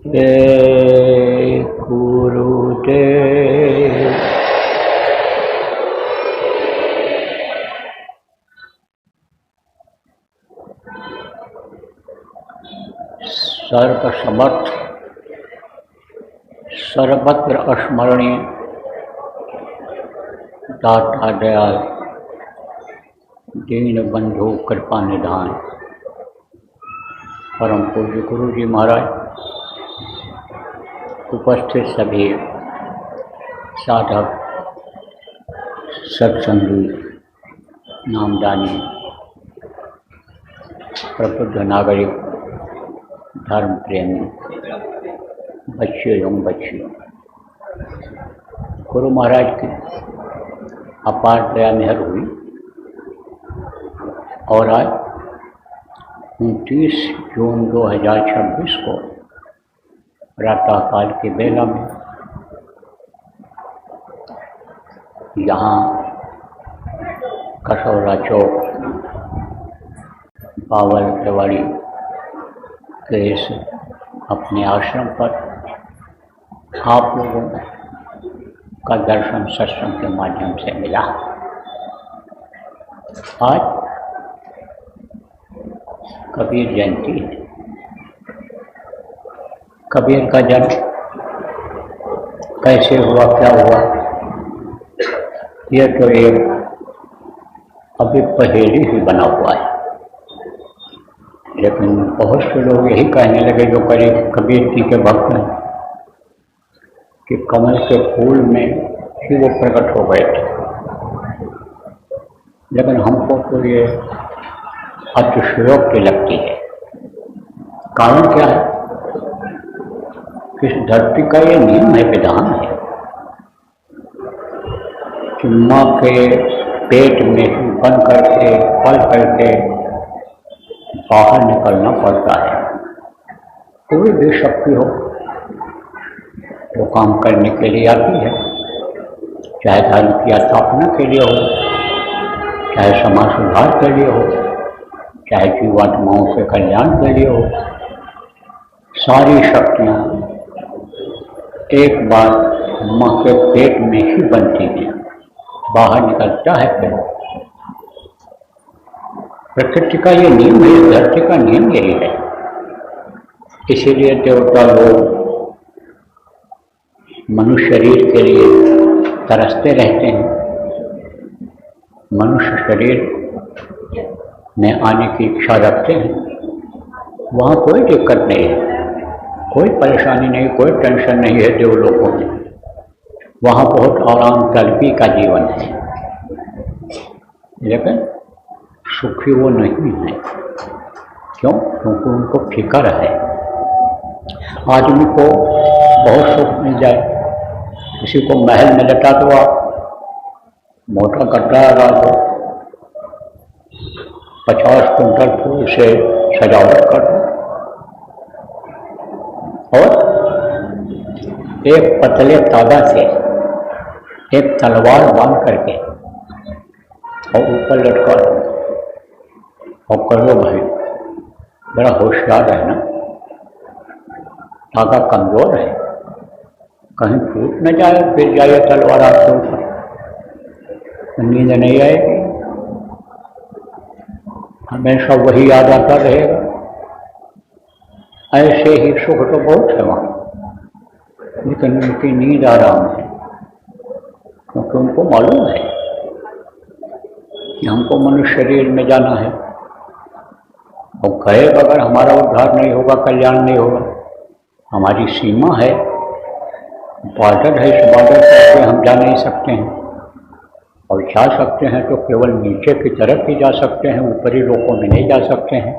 जय गुरुदेव। सर्वसमर्थ सर्वत्र स्मरणीय दाता दयाल दीन बंधु कृपा निधान परम पूज्य गुरु जी महाराज, उपस्थित सभी साधक, सत्संगी, नामदानी, प्रबुद्ध नागरिक, धर्म प्रेमी, बच्चे एवं बच्चियों, गुरु महाराज की अपार दया मेहर हुई और आज 29 जून 2026 को प्रातःकाल की बेला में यहाँ कसौरा चौक बावल केवाड़ी के इस अपने आश्रम पर आप लोगों का दर्शन सत्संग के माध्यम से मिला। आज कबीर जयंती है। कबीर का जन्म कैसे हुआ, क्या हुआ, यह तो एक अभी पहेली ही बना हुआ है। लेकिन बहुत से लोग यही कहने लगे जो कबीर जी के भक्त हैं कि कमल के फूल में ही वो प्रकट हो गए थे। लेकिन हमको तो ये अतिशयोक्ति लगती है। कारण क्या है? इस धरती का ये नियम है, विधान है कि माँ के पेट में ही बन करके पल करके बाहर निकलना पड़ता है। कोई भी शक्ति हो वो काम करने के लिए आती है, चाहे धर्म की स्थापना के लिए हो, चाहे समाज सुधार के लिए हो, चाहे जीवात्माओं के कल्याण के लिए हो। सारी शक्तियाँ एक बार माँ के पेट में ही बनती हैं, बाहर निकलता है फिर। प्रकृति का ये नियम है, धरती का नियम यही है। इसीलिए देवता लोग मनुष्य शरीर के लिए तरसते रहते हैं। मनुष्य शरीर में आने की इच्छा रखते हैं। वहाँ कोई दिक्कत नहीं है, कोई परेशानी नहीं, कोई टेंशन नहीं है देवलोकों में। वहाँ बहुत आराम तलबी का जीवन है। लेकिन सुखी वो नहीं है। क्यों? क्योंकि उनको फिक्र है। आदमी को बहुत सुख मिल जाए, किसी को महल में लटा दो, आप मोटा गड्ढा लगा दो, 50 कुंटल फूल से सजावट कर दो और एक पतले तागा से एक तलवार बांध करके और ऊपर लटका दो और करो भाई, बड़ा होशियार है ना, तागा कमजोर है, कहीं फूट न जाए, फिर जाए तलवार आपके ऊपर, नींद नहीं आएगी, हमेशा वही याद आता रहेगा। ऐसे ही सुख तो बहुत है वहाँ, लेकिन उनकी नींद आराम है, क्योंकि उनको मालूम है कि हमको मनुष्य शरीर में जाना है और गए बगैर हमारा उद्धार नहीं होगा, कल्याण नहीं होगा। हमारी सीमा है, बॉर्डर है, इस बॉर्डर पर हम जा नहीं सकते हैं और जा सकते हैं तो केवल नीचे की तरफ ही जा सकते हैं, ऊपरी लोकों में नहीं जा सकते हैं।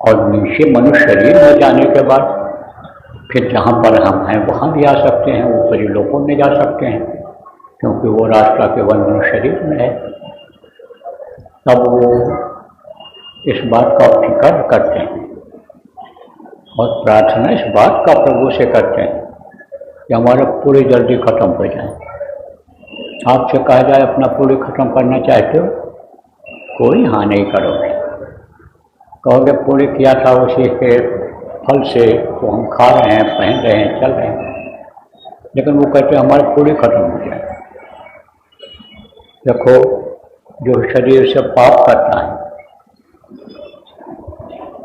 और नीचे मनुष्य शरीर में जाने के बाद फिर जहाँ पर हम हैं वहाँ भी आ सकते हैं, ऊपरी लोकों में जा सकते हैं, क्योंकि वो रास्ता केवल मनुष्य शरीर में है। तब वो इस बात का फिक्र करते हैं और प्रार्थना इस बात का प्रभु से करते हैं कि हमारा पूरी जल्दी खत्म हो जाए। आपसे कहा जाए अपना पूरी खत्म करना चाहते हो, कोई हाँ नहीं करोगे। कहोगे पूरी किया था उसी के फल से तो हम खा रहे हैं, पहन रहे हैं, चल रहे हैं, लेकिन वो कहते हैं हमारे पूरे खत्म हो जाए। देखो, जो शरीर से पाप करता है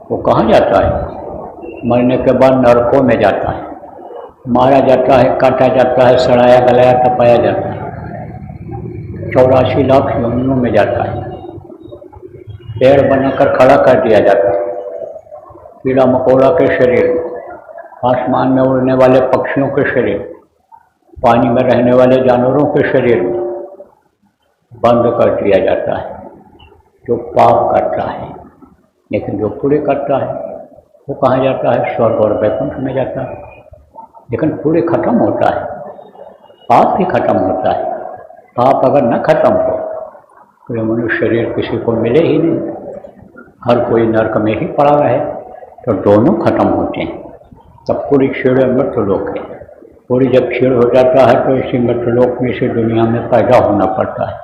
वो कहाँ जाता है? मरने के बाद नरकों में जाता है, मारा जाता है, काटा जाता है, सड़ाया गलाया तपाया जाता है, 84 लाख योनियों में जाता है, पेड़ बनाकर खड़ा कर दिया जाता है, कीड़ा मकोड़ा के शरीर, आसमान में उड़ने वाले पक्षियों के शरीर, पानी में रहने वाले जानवरों के शरीर में बंद कर दिया जाता है जो पाप करता है। लेकिन जो पुण्य करता है वो कहाँ जाता है? स्वर्ग और वैकुंठ में जाता है। लेकिन पुण्य खत्म होता है, पाप भी खत्म होता है। पाप अगर न खत्म हो तो ये मनुष्य शरीर किसी को मिले ही नहीं, हर कोई नरक में ही पड़ा रहे, तो दोनों खत्म होते हैं। तब पूरी क्षीण मृत्युलोक है। पूरी जब क्षीण हो जाता है तो इसी मृत्युलोक में इसी दुनिया में पैदा होना पड़ता है।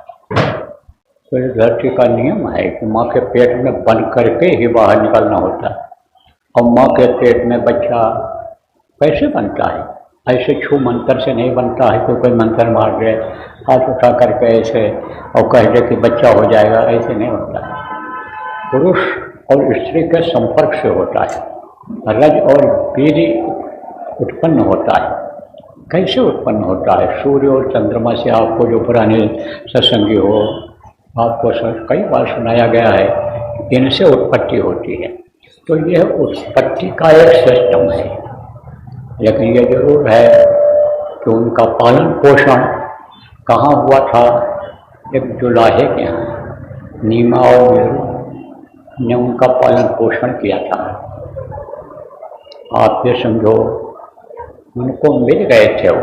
तो ये धरती का नियम है कि माँ के पेट में बंद करके ही बाहर निकलना होता है। और माँ के पेट में बच्चा कैसे बनता है? ऐसे छू मंत्र से नहीं बनता है कि कोई मंत्र मार दे, हाथ उठा करके ऐसे और कह दे कि बच्चा हो जाएगा, ऐसे नहीं होता है। पुरुष और स्त्री के संपर्क से होता है, रज और वीर्य उत्पन्न होता है। कैसे उत्पन्न होता है? सूर्य और चंद्रमा से। आपको जो पुराने सत्संगी हो, आपको कई बार सुनाया गया है, इनसे उत्पत्ति होती है। तो यह उत्पत्ति का एक सिस्टम है, लेकिन यह जरूर है कि उनका पालन पोषण कहाँ हुआ था? एक जुलाहे के यहाँ नीमा और नीरू ने उनका पालन पोषण किया था। आप ये समझो, उनको मिल गए थे। वो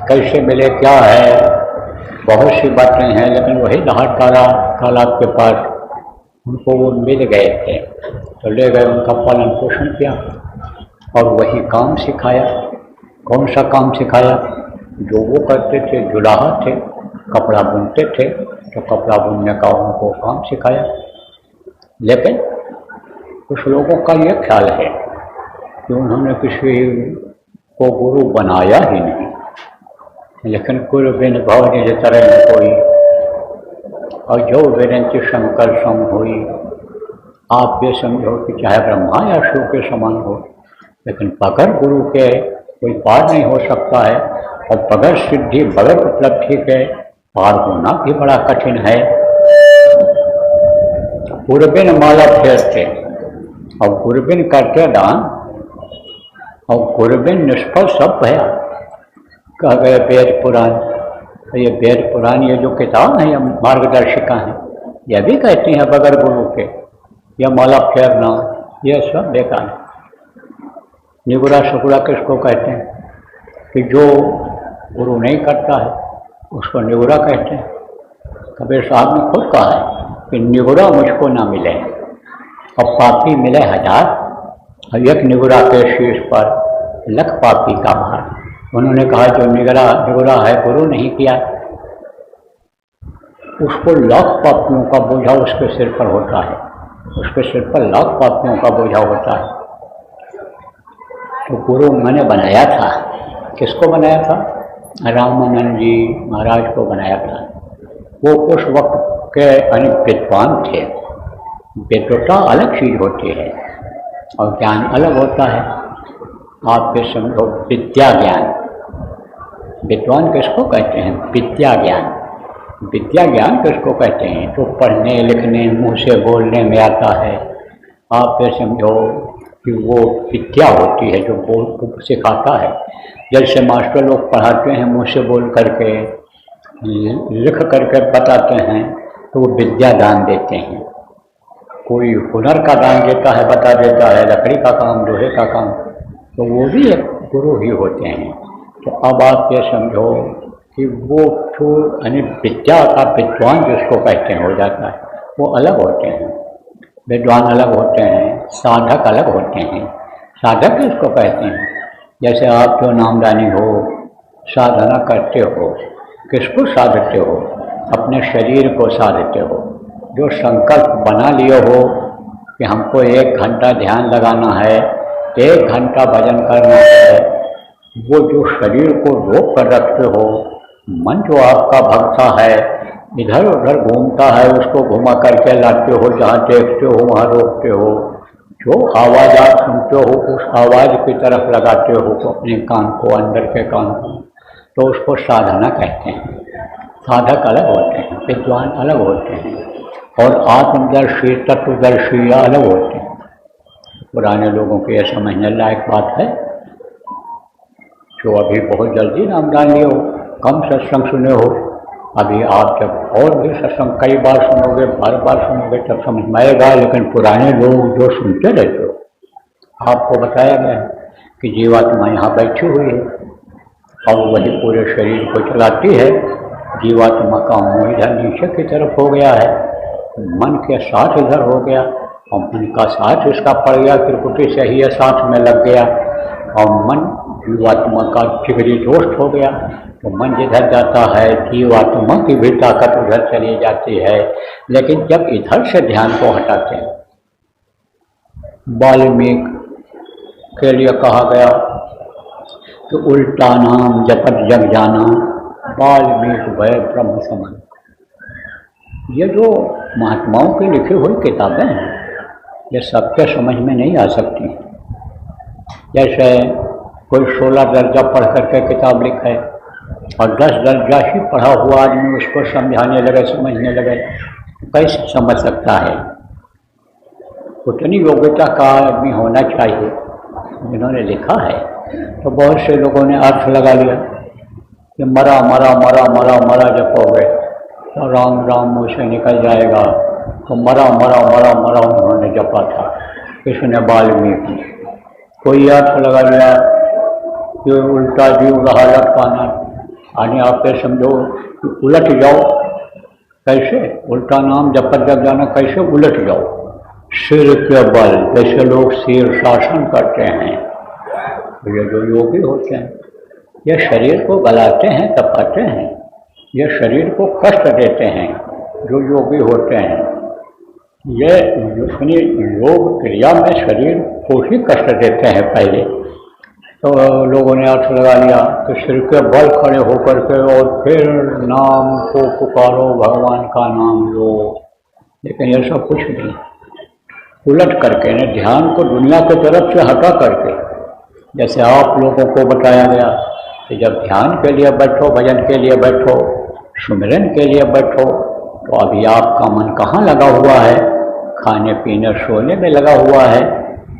कैसे मिले, क्या है, बहुत सी बातें हैं, लेकिन वही लहरतारा तालाब के पास उनको वो मिल गए थे, तो ले गए, उनका पालन पोषण किया और वही काम सिखाया। कौन सा काम सिखाया? जो वो करते थे, जुलाहा थे, कपड़ा बुनते थे, तो कपड़ा बुनने का उनको काम सिखाया। लेकिन कुछ लोगों का ये ख्याल है कि उन्होंने किसी को गुरु बनाया ही नहीं, लेकिन गुरु बिन भव निज तरह न कोई, और जो विरंच शंकर सम हुई। आप ये समझो कि चाहे ब्रह्मा या शिव के समान हो, लेकिन बगैर गुरु के कोई पार नहीं हो सकता है। और बगैर सिद्धि, बगैर उपलब्धि के पार होना भी बड़ा कठिन है। गुरबिन माला फेरते और गुरबिन करते दान, और गुरबिन निष्फल सब भया। कह गए वेद पुराण। ये वेद पुराण, ये जो किताब है, ये मार्गदर्शिका है, यह भी कहती हैं बगैर गुरु के यह माला फेरना, यह सब बेकार है। निगुरा सगुरा किसको कहते हैं? कि जो गुरु नहीं करता है उसको निगुरा कहते हैं। कबीर साहब ने खुद कहा है कि निगुरा मुझको ना मिले और पापी मिले 1000, और एक निगुरा के शीर्ष पर लख पापी का भार। उन्होंने कहा जो निगुरा है, गुरु नहीं किया, उसको लाख पापियों का बोझा उसके सिर पर होता है, उसके सिर पर लाख पापियों का बोझा होता है। तो गुरु मैंने बनाया था, किसको बनाया था? रामानंद जी महाराज को बनाया था। वो उस वक्त के विद्वान थे। विद्वता अलग चीज होती है और ज्ञान अलग होता है। आप ये समझो, विद्या ज्ञान, विद्वान किसको कहते हैं? विद्या ज्ञान। विद्या ज्ञान किसको कहते हैं? तो पढ़ने लिखने, मुंह से बोलने में आता है। आप ये समझो कि वो विद्या होती है जो बोल सिखाता है। जैसे मास्टर लोग पढ़ाते हैं, मुंह से बोल करके, लिख करके बताते हैं, तो वो विद्या दान देते हैं। कोई हुनर का दान देता है, बता देता है, लकड़ी का काम, लोहे का काम, तो वो भी एक गुरु ही होते हैं। तो अब आप ये समझो कि वो जो विद्या का विद्वान जिसको कहते हैं हो जाता है, वो अलग होते हैं। विद्वान अलग होते हैं, साधक अलग होते हैं। साधक किसको कहते हैं? जैसे आप जो नामदानी हो, साधना करते हो, किसको साधते हो? अपने शरीर को साधते हो। जो संकल्प बना लिए हो कि हमको 1 घंटा ध्यान लगाना है, 1 घंटा भजन करना है, वो जो शरीर को रोक कर रखते हो, मन जो आपका भक्ता है इधर उधर घूमता है, उसको घुमा करके लाते हो, जहाँ देखते हो वहाँ रोकते हो, जो आवाज़ आप सुनते हो उस आवाज़ की तरफ लगाते हो अपने कान को, अंदर के कान को, तो उसको साधना कहते हैं। साधक अलग होते हैं, विद्वान अलग होते हैं, और आत्मदर्शी तत्वदर्शी अलग होते हैं। पुराने लोगों के यह समझने लायक बात है, जो अभी बहुत जल्दी नाम डाल लिए हो, कम सत्संग सुने हो, अभी आप जब और भी सत्संग कई बार सुनोगे, बार बार सुनोगे, तब समझ में आएगा। लेकिन पुराने लोग जो सुनते रहते हो, आपको बताया गया है कि जीवात्मा यहाँ बैठी हुई है और वही पूरे शरीर को चलाती है। जीवात्मा का मुँह इधर नीचे की तरफ हो गया है, मन के साथ इधर हो गया, और मन का साथ इसका पड़ गया, त्रिपुटी से ही साथ में लग गया, और मन जीवात्मा का जिगरी दोस्त हो गया। तो मन जिधर जाता है जीवात्मा की भी ताकत उधर चली जाती है। लेकिन जब इधर से ध्यान को हटाते हैं, वाल्मीकि के लिए कहा गया कि उल्टा नाम जपत जग जाना, वाल्मीकि वै ब्रह्म समान। ये जो महात्माओं की लिखी हुई किताबें हैं, ये सबके समझ में नहीं आ सकती। जैसे कोई 16 दर्जा पढ़ करके किताब लिखे और 10 दर्जा ही पढ़ा हुआ आदमी उसको समझाने लगे, समझने लगे, कैसे समझ सकता है? उतनी योग्यता का आदमी होना चाहिए जिन्होंने लिखा है। तो बहुत से लोगों ने अर्थ लगा लिया कि मरा मरा मरा मरा मरा जपोगे तो राम राम मुँह से निकल जाएगा। तो मरा मरा मरा मरा उन्होंने जपा था, किसने? वाल्मीकि। कोई अर्थ लगा लिया कि उल्टा जीव रहा लट पाना, यानी आप ये समझो कि उलट जाओ। कैसे? उल्टा नाम जपत जग जाना, कैसे उलट जाओ? सिर के बल, जैसे लोग सिर शासन करते हैं, ये जो योगी होते हैं, ये शरीर को गलाते हैं, तपाते हैं, ये शरीर को कष्ट देते हैं। जो योगी होते हैं ये अपनी योग क्रिया में शरीर को ही कष्ट देते हैं पहले। तो लोगों ने अर्थ लगा लिया कि सिर के बल खड़े होकर के और फिर नाम को पुकारो, भगवान का नाम लो। लेकिन ये सब कुछ नहीं, उलट करके ना, ध्यान को दुनिया की तरफ से हटा करके। जैसे आप लोगों को बताया गया कि जब ध्यान के लिए बैठो, भजन के लिए बैठो, सुमिरन के लिए बैठो, तो अभी आपका मन कहाँ लगा हुआ है? खाने पीने सोने में लगा हुआ है,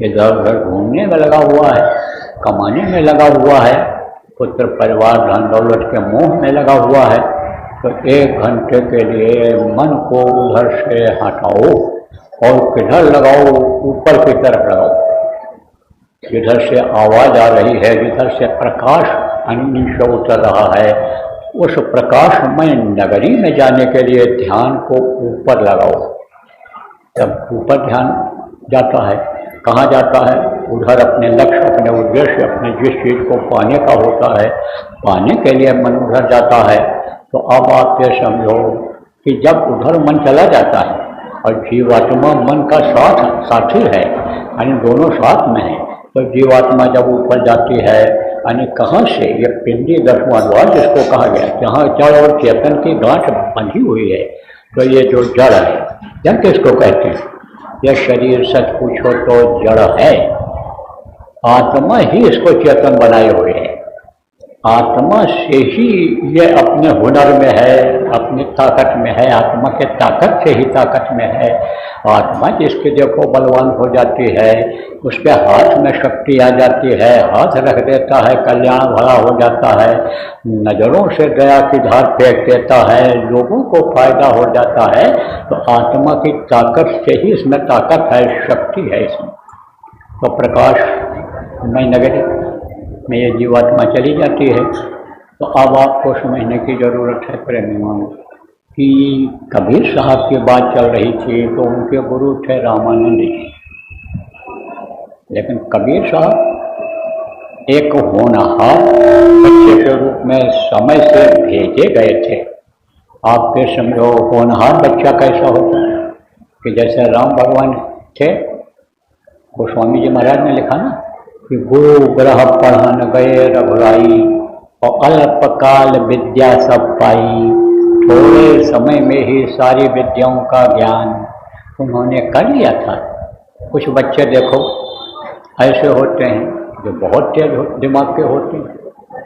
इधर उधर घूमने में लगा हुआ है, कमाने में लगा हुआ है, पुत्र परिवार धन दौलत के मोह में लगा हुआ है। तो 1 घंटे के लिए मन को उधर से हटाओ और किधर लगाओ? ऊपर की तरफ लगाओ, जिधर से आवाज़ आ रही है, जिधर से प्रकाश अन्य से उतर रहा है, उस प्रकाशमय नगरी में जाने के लिए ध्यान को ऊपर लगाओ। जब ऊपर ध्यान जाता है, कहाँ जाता है? उधर अपने लक्ष्य, अपने उद्देश्य, अपने जिस चीज़ को पाने का होता है, पाने के लिए मन उधर जाता है। तो अब आप ये समझो कि जब उधर मन चला जाता है और जीवात्मा मन का साथी है, यानी दोनों साथ में है, तो जीवात्मा जब ऊपर जाती है, यानी कहाँ से? ये पिंडी 10वां द्वार जिसको कहा गया, जहाँ जड़ और चेतन की गांठ बंधी हुई है। तो ये जो जड़ है, जड़ किसको कहते हैं? यह शरीर सच पूछो तो जड़ है, आत्मा ही इसको चेतन बनाए हुए है। आत्मा से ही ये अपने हुनर में है, अपनी ताकत में है, आत्मा के ताकत से ही ताकत में है। आत्मा जिसके देखो बलवान हो जाती है, उसके हाथ में शक्ति आ जाती है, हाथ रख देता है, कल्याण भला हो जाता है, नज़रों से दया की धार फेंक देता है, लोगों को फायदा हो जाता है। तो आत्मा की ताकत से ही इसमें ताकत है, शक्ति है इसमें। तो प्रकाश में नगरी में ये जीवात्मा चली जाती है। तो अब आपको समझने की ज़रूरत है प्रेमियों कि कबीर साहब की बात चल रही थी, तो उनके गुरु थे रामानंद जी। लेकिन कबीर साहब एक होनहार बच्चे के रूप में समय से भेजे गए थे। आप ये समझो होनहार बच्चा कैसा होता है कि जैसे राम भगवान थे, गोस्वामी जी महाराज ने लिखा ना कि गुरु ग्रह पढ़न गए रघुराई और अल्पकाल विद्या सब पाई। थोड़े समय में ही सारी विद्याओं का ज्ञान उन्होंने कर लिया था। कुछ बच्चे देखो ऐसे होते हैं जो बहुत तेज दिमाग के होते हैं,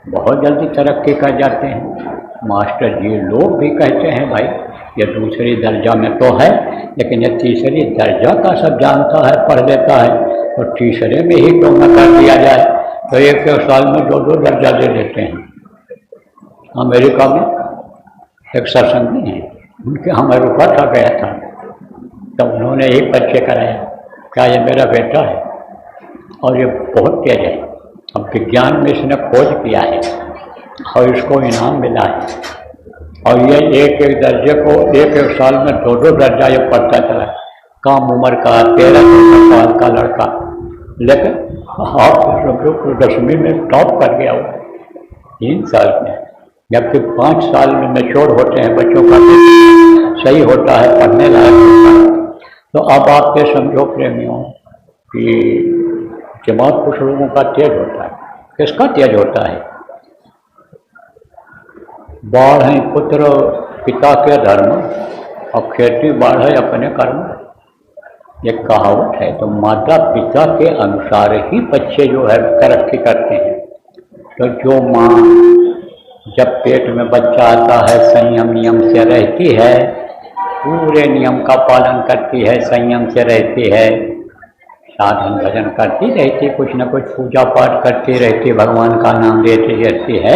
बहुत जल्दी तरक्की कर जाते हैं। मास्टर जी लोग भी कहते हैं भाई ये दूसरी दर्जा में तो है, लेकिन ये तीसरी दर्जा का सब जानता है, पढ़ लेता है, और तीसरे में ही क्यों न कर दिया जाए। तो एक साल में 2-2 दर्जा दे देते हैं। अमेरिका में एक सत्संगी हैं, उनके हमें रुका था गया था, तो उन्होंने एक बच्चे कराया, क्या ये मेरा बेटा है और ये बहुत तेज है, अब विज्ञान में इसने खोज किया है और इसको इनाम मिला है, और ये एक एक दर्जे को एक एक साल में 2-2 दर्जा ये पढ़ता चला। कम उम्र का 13-14 साल का लड़का, लेकिन आप 10वीं में टॉप कर गया वो 3 साल में, जबकि 5 साल में मैच्योर होते हैं बच्चों का, सही होता है, पढ़ने लायक होता है। तो अब आप ये समझो प्रेमियों कि दिमाग कुछ लोगों का तेज होता है। किसका तेज होता है? बाढ़ है पुत्र पिता के धर्म और खेती बाढ़ है अपने कर्म, ये कहावत है। तो माता पिता के अनुसार ही बच्चे जो है तरक्की करते हैं। तो जो माँ जब पेट में बच्चा आता है संयम नियम से रहती है, पूरे नियम का पालन करती है, संयम से रहती है, साधन भजन करती रहती, कुछ न कुछ पूजा पाठ करती रहती, भगवान का नाम लेती रहती है,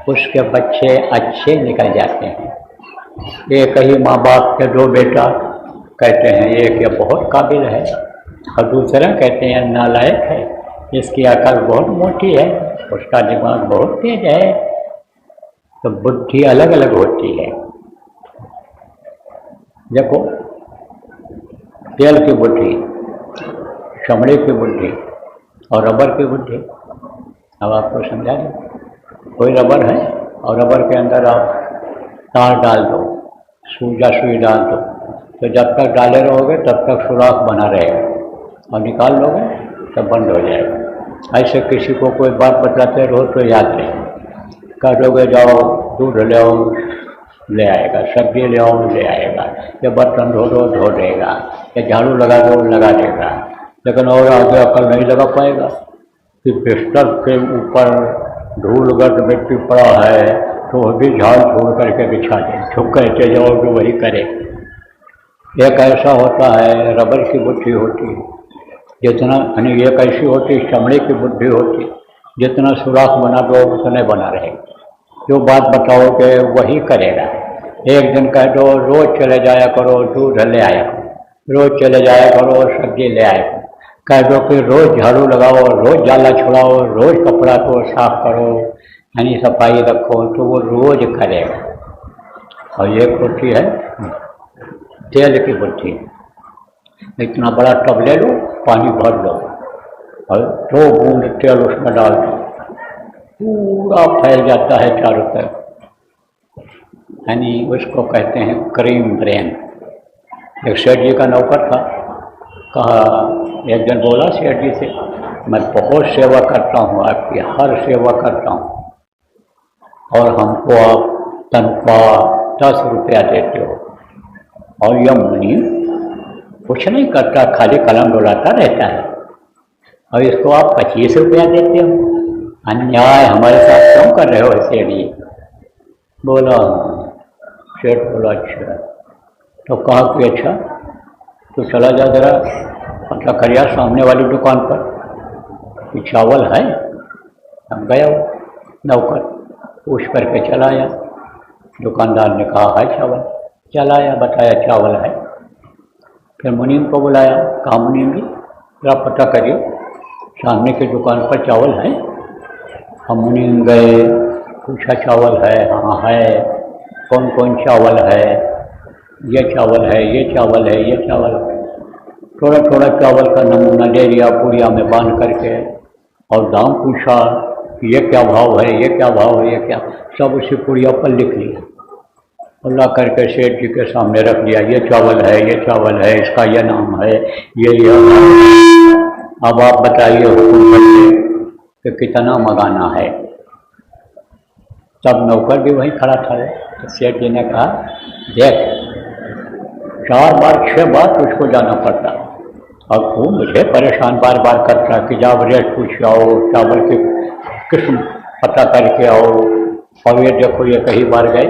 उसके बच्चे अच्छे निकल जाते हैं। एक ही माँ बाप के 2 बेटा कहते हैं, एक ये बहुत काबिल है और दूसरा कहते हैं नालायक है, इसकी अकल बहुत मोटी है, उसका दिमाग बहुत तेज है। तो बुद्धि अलग अलग होती है। देखो तेल की बुद्धि, चमड़े की बुद्धि और रबर की बुद्धि। अब आपको समझा दें, कोई रबर है और रबर के अंदर आप तार डाल दो, सुई डाल दो, तो जब तक डाले रहोगे तब तक सुराख बना रहेगा, और निकाल लोगे तब बंद हो जाएगा। ऐसे किसी को कोई बात बताते रहो तो याद रहे, कह दोगे जाओ दूध ले आओ ले आएगा, सब्जी ले आओ ले आएगा, या बर्तन धो दो धो देगा, या झाड़ू लगा दो लगा देगा, लेकिन और आगे अकल नहीं लगा पाएगा कि बिस्तर के ऊपर धूलगढ़ मिट्टी पड़ा है तो वो भी झाड़ छोड़ करके बिछा दे, जो कहते जाओ तो वही करे। एक ऐसा होता है रबर की बुद्धि होती है, जितना यानी एक ऐसी होती चमड़े की बुद्धि होती, जितना सुराख बना दो उतने बना रहेगा, जो बात बताओगे वही करेगा। एक दिन कह दो रोज चले जाया करो दूध ले आया करो, रोज चले जाया करो सब्जी ले आया करो, कह दो कि रोज झाड़ू लगाओ, रोज जाला छुड़ाओ, रोज कपड़ा को साफ करो, यानी सफाई रखो, तो वो रोज करेगा। और एक होती है तेल की बुद्धि, इतना बड़ा टब ले लो, पानी भर लो और 2 बूंद तेल उसमें डाल दो, पूरा फैल जाता है चारों तरफ, यानी उसको कहते हैं क्रीम ब्रेन। एक सेठ जी का नौकर था, कहा एक दिन बोला सेठ जी से, मैं बहुत सेवा करता हूँ, आपकी हर सेवा करता हूँ, और हमको आप तनख्वाह 10 रुपया देते हो, और यह मुनि कुछ नहीं करता, खाली कलम डोलाता रहता है, और इसको आप 25 रुपया देते हो, अन्याय हमारे साथ क्यों कर रहे हो सेठ जी? बोला सेठ बोला अच्छा, तो कहा कि अच्छा तो चला जा जरा पता करिया सामने वाली दुकान पर कि चावल है। हम गया नौकर पूछ करके चला आया, दुकानदार ने कहा है चावल, चला आया बताया चावल है। फिर मुनीम को बुलाया, कहा मुनीम जी जरा पता करिए सामने की दुकान पर चावल है। हम मुनीम गए, पूछा चावल है? हाँ है। कौन कौन चावल है? ये चावल है, ये चावल है, ये चावल है। थोड़ा थोड़ा चावल का नमूना दे दिया पुड़िया में बांध करके, और दाम पूछा ये क्या भाव है, ये क्या भाव है, ये क्या, सब उसी पुड़िया पर लिख लिया और ला करके सेठ जी के सामने रख दिया। ये चावल है, ये चावल है, इसका ये नाम है, ये अब आप बताइए हुकुम करके कि कितना मंगाना है। तब नौकर भी वहीं खड़ा था। तो सेठ जी ने कहा, देख 4 बार 6 बार तुझको जाना पड़ता और तू मुझे परेशान बार बार करता कि जाओ रेट पूछ आओ, चावल की किस्म पता करके आओ। और ये देखो ये कई बार गए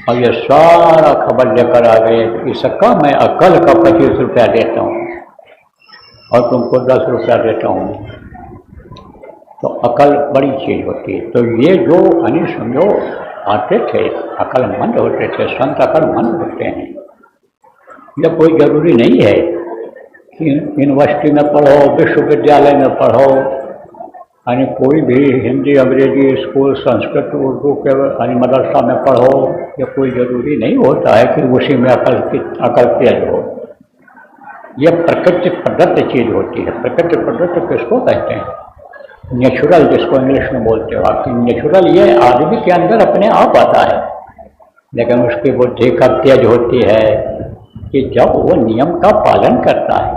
और ये सारा खबर लेकर आ गए, इसका मैं अकल का 25 रुपया देता हूँ और तुमको 10 रुपया देता हूँ। तो अकल बड़ी चीज़ होती है। तो ये जो समझो आते थे, अकलमंद होते थे, संत अकलमंद होते हैं। ये कोई ज़रूरी नहीं है कि यूनिवर्सिटी में पढ़ो, विश्वविद्यालय में पढ़ो, यानी कोई भी हिंदी अंग्रेजी स्कूल संस्कृत उर्दू के मदरसा में पढ़ो। ये कोई ज़रूरी नहीं होता है कि उसी में अकल तेज हो। ये प्रकृति प्रदत्त चीज़ होती है। प्रकृति प्रदत्त किसको कहते हैं? नेचुरल, जिसको इंग्लिश में बोलते हो आप। नेचुरल ये आदमी के अंदर अपने आप आता है, लेकिन उसकी बुद्धि कब तेज होती है कि जब वो नियम का पालन करता है।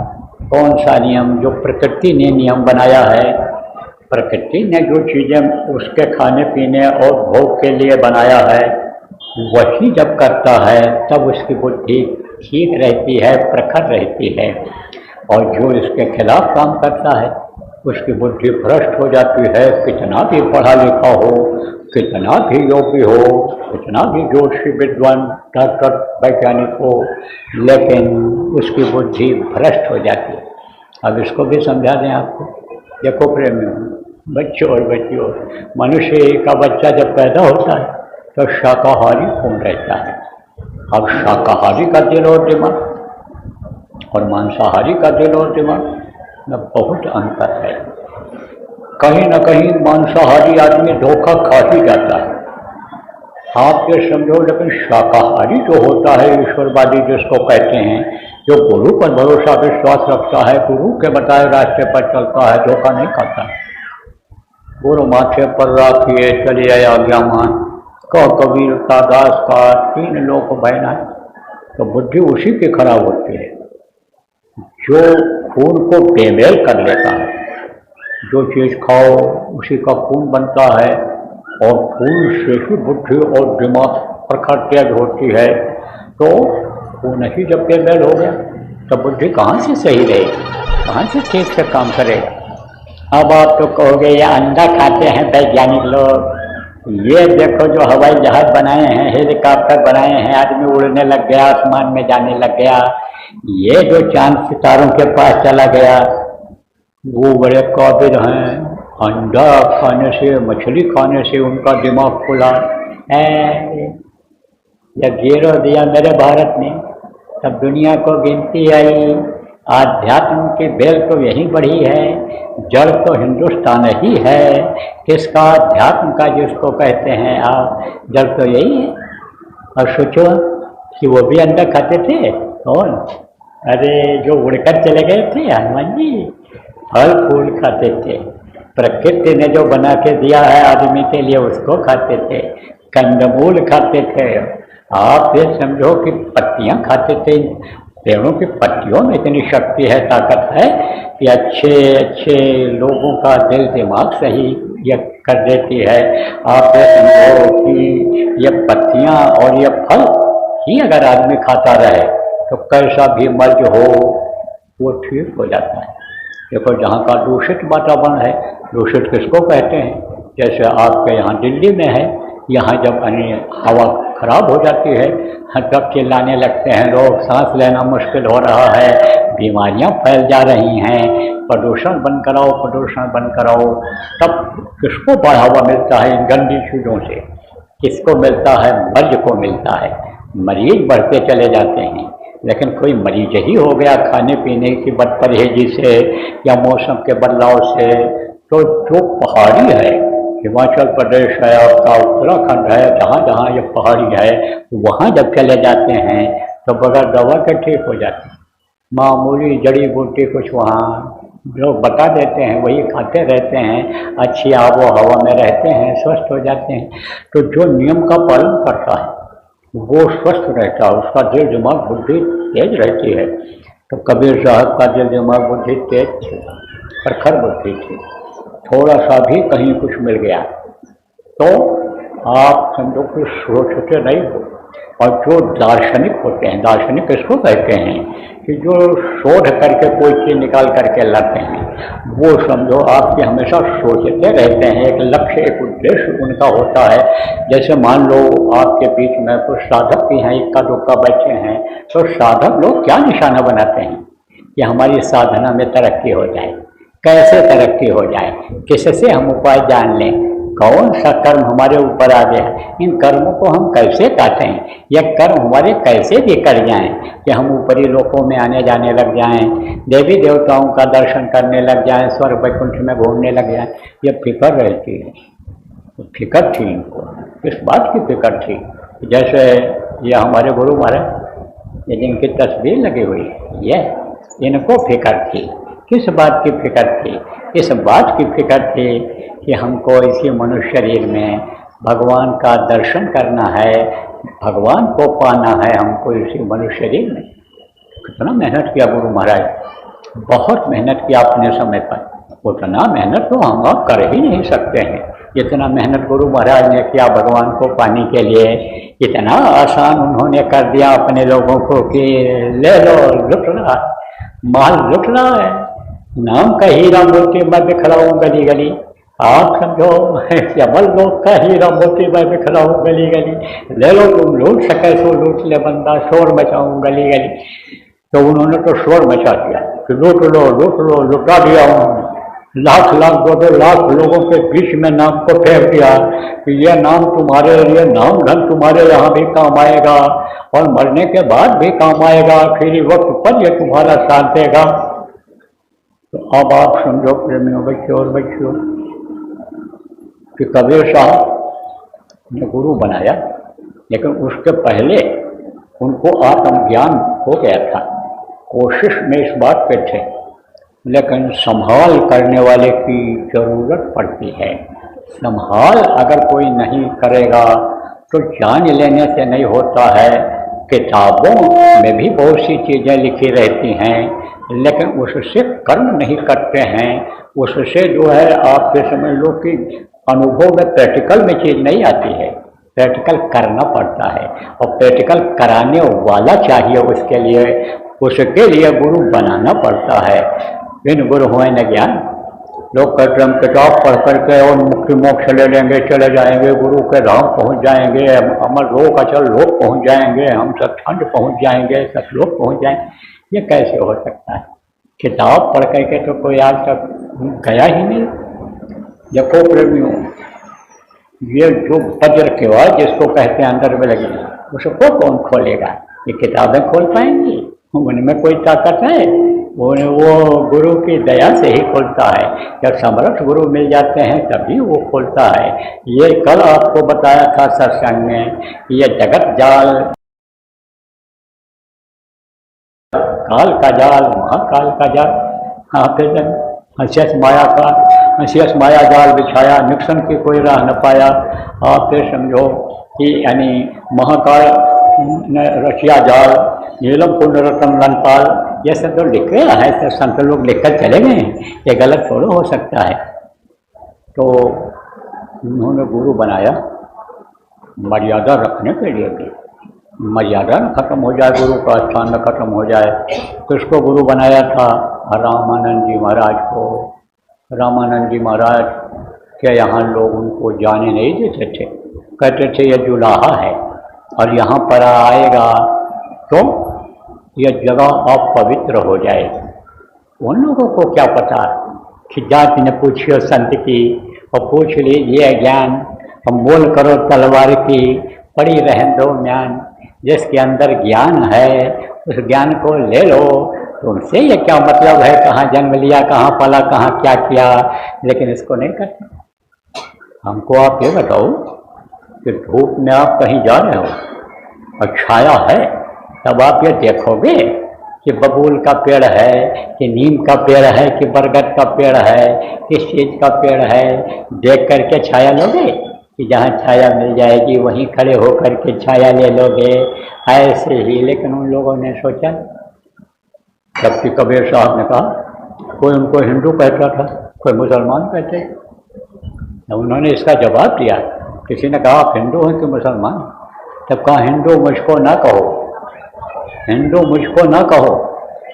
कौन सा नियम? जो प्रकृति ने नियम बनाया है। प्रकृति ने जो चीज़ें उसके खाने पीने और भोग के लिए बनाया है, वही जब करता है तब उसकी बुद्धि ठीक रहती है, प्रखर रहती है। और जो इसके खिलाफ काम करता है उसकी बुद्धि भ्रष्ट हो जाती है। कितना भी पढ़ा लिखा हो, कितना भी योग्य हो, कितना भी जोशी विद्वान डॉक्टर वैज्ञानिक हो, लेकिन उसकी बुद्धि भ्रष्ट हो जाती है। अब इसको भी समझा दें आपको। देखो प्रेमियों, बच्चों और बच्चियों, मनुष्य का बच्चा जब पैदा होता है तो शाकाहारी कौन रहता है। अब शाकाहारी का दिल और दिमाग और मांसाहारी का दिल और दिमाग में बहुत अंतर है। कहीं न कहीं मांसाहारी आदमी धोखा खा ही जाता है, आप ये समझो। लेकिन शाकाहारी जो होता है, ईश्वरवादी जिसको कहते हैं, जो गुरु पर भरोसा विश्वास रखता है, गुरु के बताए रास्ते पर चलता है, धोखा नहीं खाता। गुरु माथे पर राखिए चलिए आज्ञामान, कह कबीर का दास का 3 लोक बहना। तो बुद्धि उसी की खराब होती है जो खून को बेमेल कर लेता है। जो चीज़ खाओ उसी का खून बनता है, और खून से ही बुद्धि और दिमाग प्रखर तेज होती है। तो खून ही जब बेमेल हो गया तो बुद्धि कहाँ से सही रहेगी, कहाँ से ठीक से काम करेगा। अब आप तो कहोगे ये अंडा खाते हैं वैज्ञानिक लोग, ये देखो जो हवाई जहाज बनाए हैं, हेलीकॉप्टर बनाए हैं, आदमी उड़ने लग गया, आसमान में जाने लग गया। ये जो चांद सितारों के पास चला गया, वो बड़े काबिल हैं। अंडा खाने से, मछली खाने से उनका दिमाग खुला है। जब गिरो दिया मेरे भारत ने, तब दुनिया को गिनती आई। आध्यात्म की बेल तो यही बढ़ी है, जड़ तो हिंदुस्तान ही है। किसका? अध्यात्म का, जिसको कहते हैं आप, जड़ तो यही है। और सोचो कि वो भी अंडा खाते थे। कौन? अरे जो उड़कर चले गए थे हनुमान जी, फल फूल खाते थे। प्रकृति ने जो बना के दिया है आदमी के लिए उसको खाते थे, कंदमूल खाते थे। आप ये समझो कि पत्तियां खाते थे। पेड़ों की पत्तियों में इतनी शक्ति है, ताकत है कि अच्छे अच्छे लोगों का दिल दिमाग सही ये कर देती है। आप ये समझो कि ये पत्तियां और ये फल ही अगर आदमी खाता रहे तो कैसा भी मर्ज हो वो ठीक हो जाता है। देखो जहाँ का दूषित वातावरण है, दूषित किसको कहते हैं? जैसे आपके यहाँ दिल्ली में है, यहाँ जब हवा खराब हो जाती है तब चिल्लाने लगते हैं लोग, सांस लेना मुश्किल हो रहा है, बीमारियाँ फैल जा रही हैं, प्रदूषण बंद कराओ, प्रदूषण बंद कराओ। तब किसको बढ़ावा मिलता है इन गंदी चीज़ों से? किसको मिलता है? मर्ज को मिलता है। मरीज बढ़ते चले जाते हैं, लेकिन कोई मरीज ही हो गया खाने पीने की बदपरहेजी से या मौसम के बदलाव से। तो जो पहाड़ी है, हिमाचल प्रदेश है, आपका उत्तराखंड है, जहाँ जहाँ ये पहाड़ी है, वहाँ जब चले जाते हैं तो बगैर दवा के ठीक हो जाते हैं। मामूली जड़ी बूटी कुछ वहाँ लोग बता देते हैं, वही खाते रहते हैं, अच्छी आबो हवा में रहते हैं, स्वस्थ हो जाते हैं। तो जो नियम का पालन करता है वो स्वस्थ रहता है, उसका दिल दिमाग बुद्धि तेज रहती है। तो कबीर साहब का दिल दिमाग बुद्धि तेज थी। प्रखर बुद्धि थी। थोड़ा सा भी कहीं कुछ मिल गया तो आप समझो कि सोचते नहीं हो। और जो दार्शनिक होते हैं, दार्शनिक किसको कहते हैं कि जो शोध करके कोई चीज़ निकाल करके लाते हैं, वो समझो आपके हमेशा सोचते रहते हैं। एक लक्ष्य, एक उद्देश्य उनका होता है। जैसे मान लो आपके बीच में कुछ साधक भी हैं, इक्का दुक्का बैठे हैं, तो साधक लोग क्या निशाना बनाते हैं कि हमारी साधना में तरक्की हो जाए, कैसे तरक्की हो जाए, किससे हम उपाय जान लें, कौन सा कर्म हमारे ऊपर आ गया, इन कर्मों को हम कैसे काटें, या कर्म हमारे कैसे भी कर जाएं कि हम ऊपरी लोकों में आने जाने लग जाएं, देवी देवताओं का दर्शन करने लग जाएं, स्वर्ग वैकुंठ में घूमने लग जाएं। ये फिक्र रहती है, फिक्र थी इनको। किस बात की फिक्र थी? जैसे ये हमारे गुरु महाराज, ये जिनकी तस्वीर लगी हुई है, ये इनको फिक्र थी। किस बात की फिक्र थी? इस बात की फिक्र थी कि हमको इसी मनुष्य शरीर में भगवान का दर्शन करना है, भगवान को पाना है हमको इसी मनुष्य शरीर में। कितना मेहनत किया गुरु महाराज, बहुत मेहनत किया अपने समय पर। उतना मेहनत तो हम आप कर ही नहीं सकते हैं। इतना मेहनत गुरु महाराज ने किया भगवान को पाने के लिए। इतना आसान उन्होंने कर दिया अपने लोगों को कि ले लो, लुट रहा माल, लुट रहा है। नाम का हीरा मोती मैं बिखराऊं गली गली। आप समझो अमल लोग का हीरा मोती मैं बिखराऊं गली गली। ले लो तुम, लूट सके सो लूट ले बंदा, शोर मचाऊं गली गली। तो उन्होंने तो शोर मचा दिया कि लूट लो, लूट लो, लुटा दिया उन्होंने। लाख लाख 2-2 लाख लोगों के बीच में नाम को फेंक दिया कि ये नाम तुम्हारे, ये नाम धन तुम्हारे यहाँ भी काम आएगा और मरने के बाद भी काम आएगा, आखिरी वक्त पर ये तुम्हारा साथ देगा। तो अब आप समझो प्रेमियों, बच्चों और बच्चियों, कि कबीर साहब ने गुरु बनाया, लेकिन उसके पहले उनको आत्मज्ञान हो गया था। कोशिश में इस बात पे थे, लेकिन संभाल करने वाले की जरूरत पड़ती है। संभाल अगर कोई नहीं करेगा तो जान लेने से नहीं होता है। किताबों में भी बहुत सी चीज़ें लिखी रहती हैं, लेकिन उससे कर्म नहीं करते हैं। उससे जो है आपके समझ लो कि अनुभव में, प्रैक्टिकल में चीज़ नहीं आती है। प्रैक्टिकल करना पड़ता है और प्रैक्टिकल कराने वाला चाहिए उसके लिए। उसके लिए गुरु बनाना पड़ता है। बिन गुरु हुए न ज्ञान। लोग कहते हम किताब पढ़ करके और मुक्ति मोक्ष ले लेंगे, चले जाएंगे, गुरु के धाम पहुंच जाएंगे, अमर लोक अचल लोक पहुंच जाएंगे, हम सचखंड पहुंच जाएंगे, सतलोक पहुंच जाएंगे। ये कैसे हो सकता है? किताब पढ़ करके तो कोई आज तक गया ही नहीं। देखो प्रेमियों, ये जो वज्र के बाद जिसको कहते हैं अंदर में लगी, उसको कौन खोलेगा? ये किताबें खोल पाएंगी? उनमें कोई ताकत है? वो गुरु की दया से ही खोलता है। जब समर्थ गुरु मिल जाते हैं तभी वो खोलता है। ये कल आपको बताया था सत्संग में, ये जगत जाल, काल का जाल, महाकाल का जाल। हाँ, फिर हंसियस माया का, हंसियस माया जाल बिछाया, निक्सन की कोई राह न पाया। आप फिर समझो कि यानी महाकाल ने रचिया जाल, नीलम कुंड रतन लनपाल। ये सब तो लिखे हैं, तो संत लोग लिखकर चले गए हैं, ये गलत थोड़ा हो सकता है। तो उन्होंने गुरु बनाया मर्यादा रखने के लिए भी। मर्यादा न खत्म हो जाए, गुरु का स्थान न खत्म हो जाए। किसको गुरु बनाया था? रामानंद जी महाराज को। रामानंद जी महाराज के यहाँ लोग उनको जाने नहीं देते थे। कहते थे ये जुलाहा है और यहाँ पर आएगा तो यह जगह अपवित्र हो जाए। उन लोगों को क्या पता कि जाति ने पूछियो संत की और पूछ लीजिए ज्ञान, अब मोल करो तलवार की, पड़ी रहन दो म्यान। जिसके अंदर ज्ञान है उस ज्ञान को ले लो। तुमसे ये क्या मतलब है कहाँ जन्म लिया, कहाँ पला, कहाँ क्या किया, लेकिन इसको नहीं करते। हमको आप ये बताओ कि धूप में आप कहीं जा रहे हो और छाया है, तब आप ये देखोगे कि बबूल का पेड़ है कि नीम का पेड़ है कि बरगद का पेड़ है, किस चीज़ का पेड़ है? देख करके छाया लोगे कि जहाँ छाया मिल जाएगी वहीं खड़े होकर के छाया ले लोगे? ऐसे ही। लेकिन उन लोगों ने सोचा, जबकि कबीर साहब ने कहा कोई उनको हिंदू कहता था, कोई मुसलमान कहते थे। उन्होंने इसका जवाब दिया, किसी ने कहा आप हिंदू हैं कि मुसलमान? तब कहा हिंदू मुझको ना कहो, हिंदू मुझको ना कहो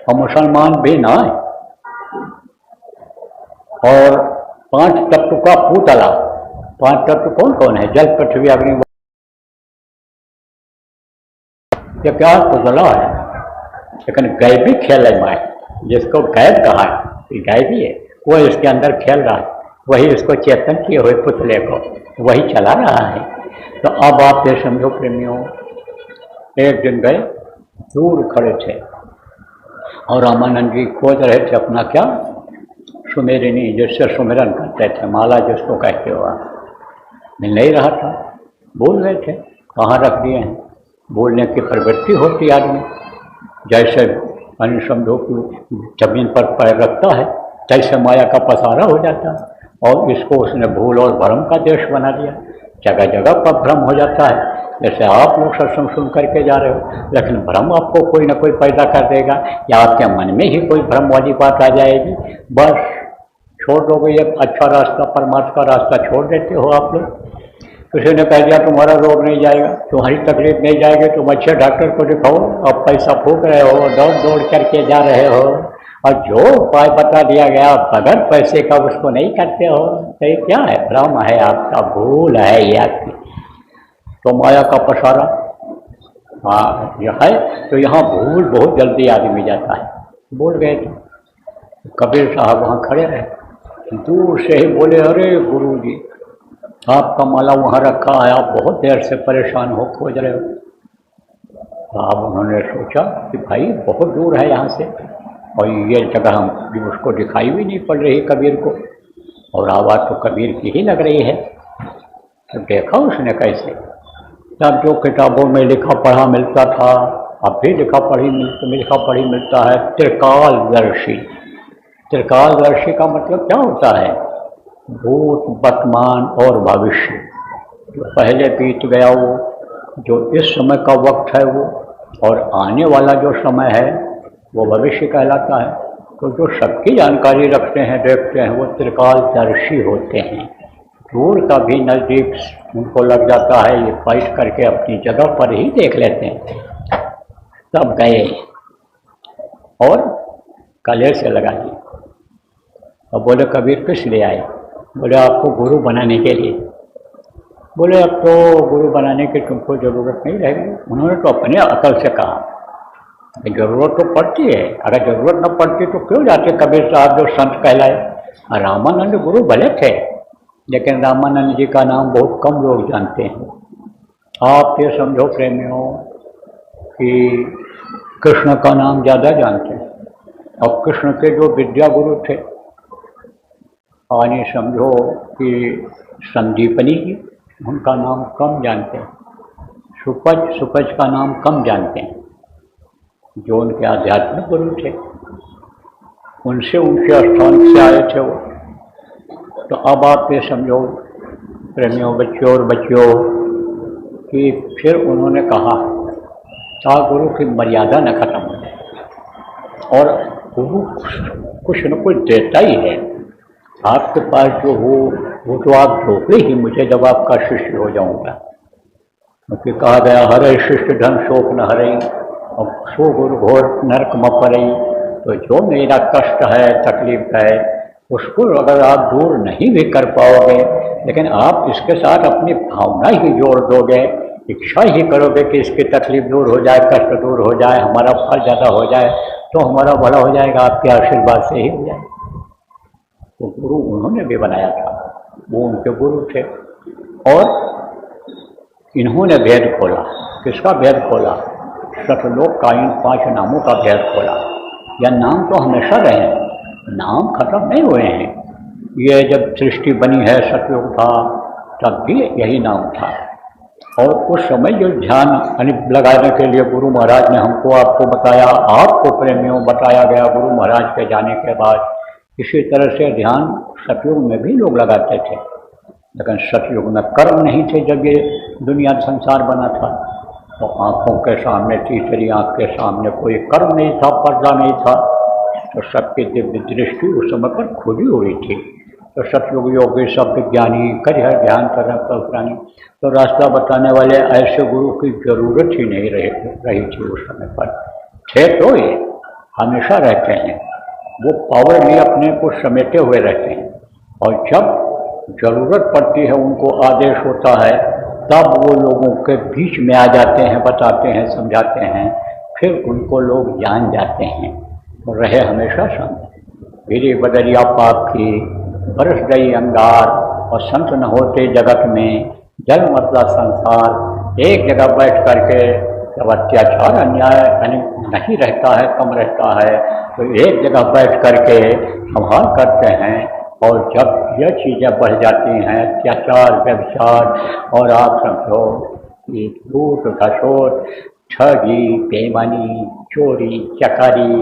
और मुसलमान भी ना है। और 5 तत्व का पूतला, 5 तत्व कौन कौन है? जल, पृथ्वी, अग्नि, ये क्या पुतला है? लेकिन गैबी खेल है माए, जिसको गैब कहा है, गैबी है, वो इसके अंदर खेल रहा है, वही इसको चेतन किए हुए पुतले को वही चला रहा है। तो अब आप ये समझो प्रेमियों, एक दिन गए, दूर खड़े थे और रामानंद जी खोज रहे थे अपना क्या, सुमेरिनी, जिससे सुमिरन करते थे, माला जिसको कहते हो आप, मिल नहीं रहा था, भूल गए थे, कहाँ रख दिए हैं। बोलने की प्रवृत्ति होती आदमी, जैसे अन्य समझो कि जमीन पर पैर रखता है, जैसे माया का पसारा हो जाता है। और इसको उसने भूल और भ्रम का देश बना दिया, जगह जगह पर भ्रम हो जाता है। जैसे आप लोग सत्संग सुन करके जा रहे हो, लेकिन भ्रम आपको कोई ना कोई पैदा कर देगा, या आपके मन में ही कोई भ्रम वाली बात आ जाएगी, बस छोड़ दोगे ये अच्छा रास्ता, परमात्मा का रास्ता छोड़ देते हो आप लोग। किसी ने कह दिया तुम्हारा रोग नहीं जाएगा, तुम्हारी तकलीफ नहीं जाएगी, तुम अच्छे डॉक्टर को दिखाओ, अब पैसा फूक रहे हो, दौड़ दौड़ करके जा रहे हो, और जो उपाय बता दिया गया बगैर पैसे का उसको नहीं करते हो, तो ये क्या है? भ्रम है आपका, भूल है ये आपकी। तो माया का पसारा हाँ यह है। तो यहाँ भूल बहुत जल्दी आदमी जाता है, भूल गए थे। कबीर साहब वहाँ खड़े रहे, दूर से ही बोले, अरे गुरु जी आपका माला वहाँ रखा है, आप बहुत देर से परेशान हो, खोज रहे हो। अब उन्होंने सोचा कि भाई बहुत दूर है यहाँ से, और ये जगह हम उसको दिखाई भी नहीं पड़ रही कबीर को, और आवाज़ तो कबीर की ही लग रही है। तो देखा उसने कैसे, तब जो किताबों में लिखा पढ़ा मिलता था, अब भी लिखा पढ़ी मिलता है, त्रिकालदर्शी। त्रिकालदर्शी का मतलब क्या होता है? भूत, वर्तमान और भविष्य, जो पहले बीत गया वो, जो इस समय का वक्त है वो, और आने वाला जो समय है वो भविष्य कहलाता है। तो जो सबकी जानकारी रखते हैं, देखते हैं, वो त्रिकालदर्शी होते हैं। दूर का भी नज़दीक उनको लग जाता है, ये फाइट करके अपनी जगह पर ही देख लेते हैं। तब गए और कले से लगा दी और बोले कबीर किस लिए आए? बोले आपको गुरु बनाने के लिए। बोले अब तो गुरु बनाने की तुमको ज़रूरत नहीं रहेगी। उन्होंने तो अपने अकल से कहा, ज़रूरत तो पड़ती है, अगर ज़रूरत न पड़ती तो क्यों जाते कबीर साहब जो संत कहलाए। रामानंद गुरु भले थे, लेकिन रामानंद जी का नाम बहुत कम लोग जानते हैं। आप ये समझो प्रेमियों कि कृष्ण का नाम ज़्यादा जानते हैं, और कृष्ण के जो विद्या गुरु थे, और ये समझो कि संदीपनी जी, उनका नाम कम जानते हैं। सुपज का नाम कम जानते हैं, जो उनके आध्यात्मिक गुरु थे, उनसे उनके स्थान से आए थे वो। तो अब आप ये समझो प्रेमियों, बच्चों और बच्चियों, कि फिर उन्होंने कहा था गुरु की मर्यादा न खत्म हो जाए, और गुरु कुछ न कुछ देता ही है आपके पास जो हो, वो तो आप दोगे ही मुझे जब आपका शिष्य हो जाऊंगा। क्योंकि कहा गया, हरे शिष्य धन शोक न हरे, और सो गुरु घोर नरक म पड़े। तो जो मेरा कष्ट है, तकलीफ है, उसको अगर आप दूर नहीं भी कर पाओगे, लेकिन आप इसके साथ अपनी भावना ही जोड़ दोगे, इच्छा ही करोगे कि इसकी तकलीफ दूर हो जाए, कष्ट दूर हो जाए, हमारा फल ज़्यादा हो जाए, तो हमारा भला हो जाएगा, आपके आशीर्वाद से ही हो जाएगा। तो गुरु उन्होंने भी बनाया था, वो उनके गुरु थे। और इन्होंने भेद खोला। किसका भेद खोला? सतलोक का इन 5 नामों का भेद खोला। यह नाम तो हमेशा रहे हैं, नाम खत्म नहीं हुए हैं। ये जब सृष्टि बनी है, सतयुग था, तब भी यही नाम था। और उस समय जो ध्यान लगाने के लिए गुरु महाराज ने हमको आपको बताया, आपको प्रेमियों बताया गया गुरु महाराज के जाने के बाद। इसी तरह से ध्यान सतयुग में भी लोग लगाते थे, लेकिन सतयुग में कर्म नहीं थे। जब ये दुनिया संसार बना था, तो आँखों के सामने, तीसरी आँख के सामने कोई कर्म नहीं था, पर्दा नहीं था। तो सबकी दिव्य दृष्टि उस समय पर खुली हुई थी। तो सतयुग योगी सब विज्ञानी करिहर ध्यान करना प्राणी, तो रास्ता बताने वाले ऐसे गुरु की जरूरत ही नहीं रही थी उस समय पर। थे तो ये हमेशा रहते हैं, वो पावरली अपने को समेटे हुए रहते हैं, और जब जरूरत पड़ती है उनको आदेश होता है तब वो लोगों के बीच में आ जाते हैं, बताते हैं, समझाते हैं, फिर उनको लोग जान जाते हैं। तो रहे हमेशा संत। गिरी बदरिया पाप की बरस गई अंगार, और संत न होते जगत में जल मतला संसार। एक जगह बैठ करके जब अत्याचार अन्याय नहीं रहता है, कम रहता है, तो एक जगह बैठ करके संभाल करते हैं, और जब यह चीज़ें बढ़ जाती हैं, अत्याचार, व्यभिचार, और आप समझो कि लूट घसोट, ठगी, बेईमानी, चोरी, चकारी,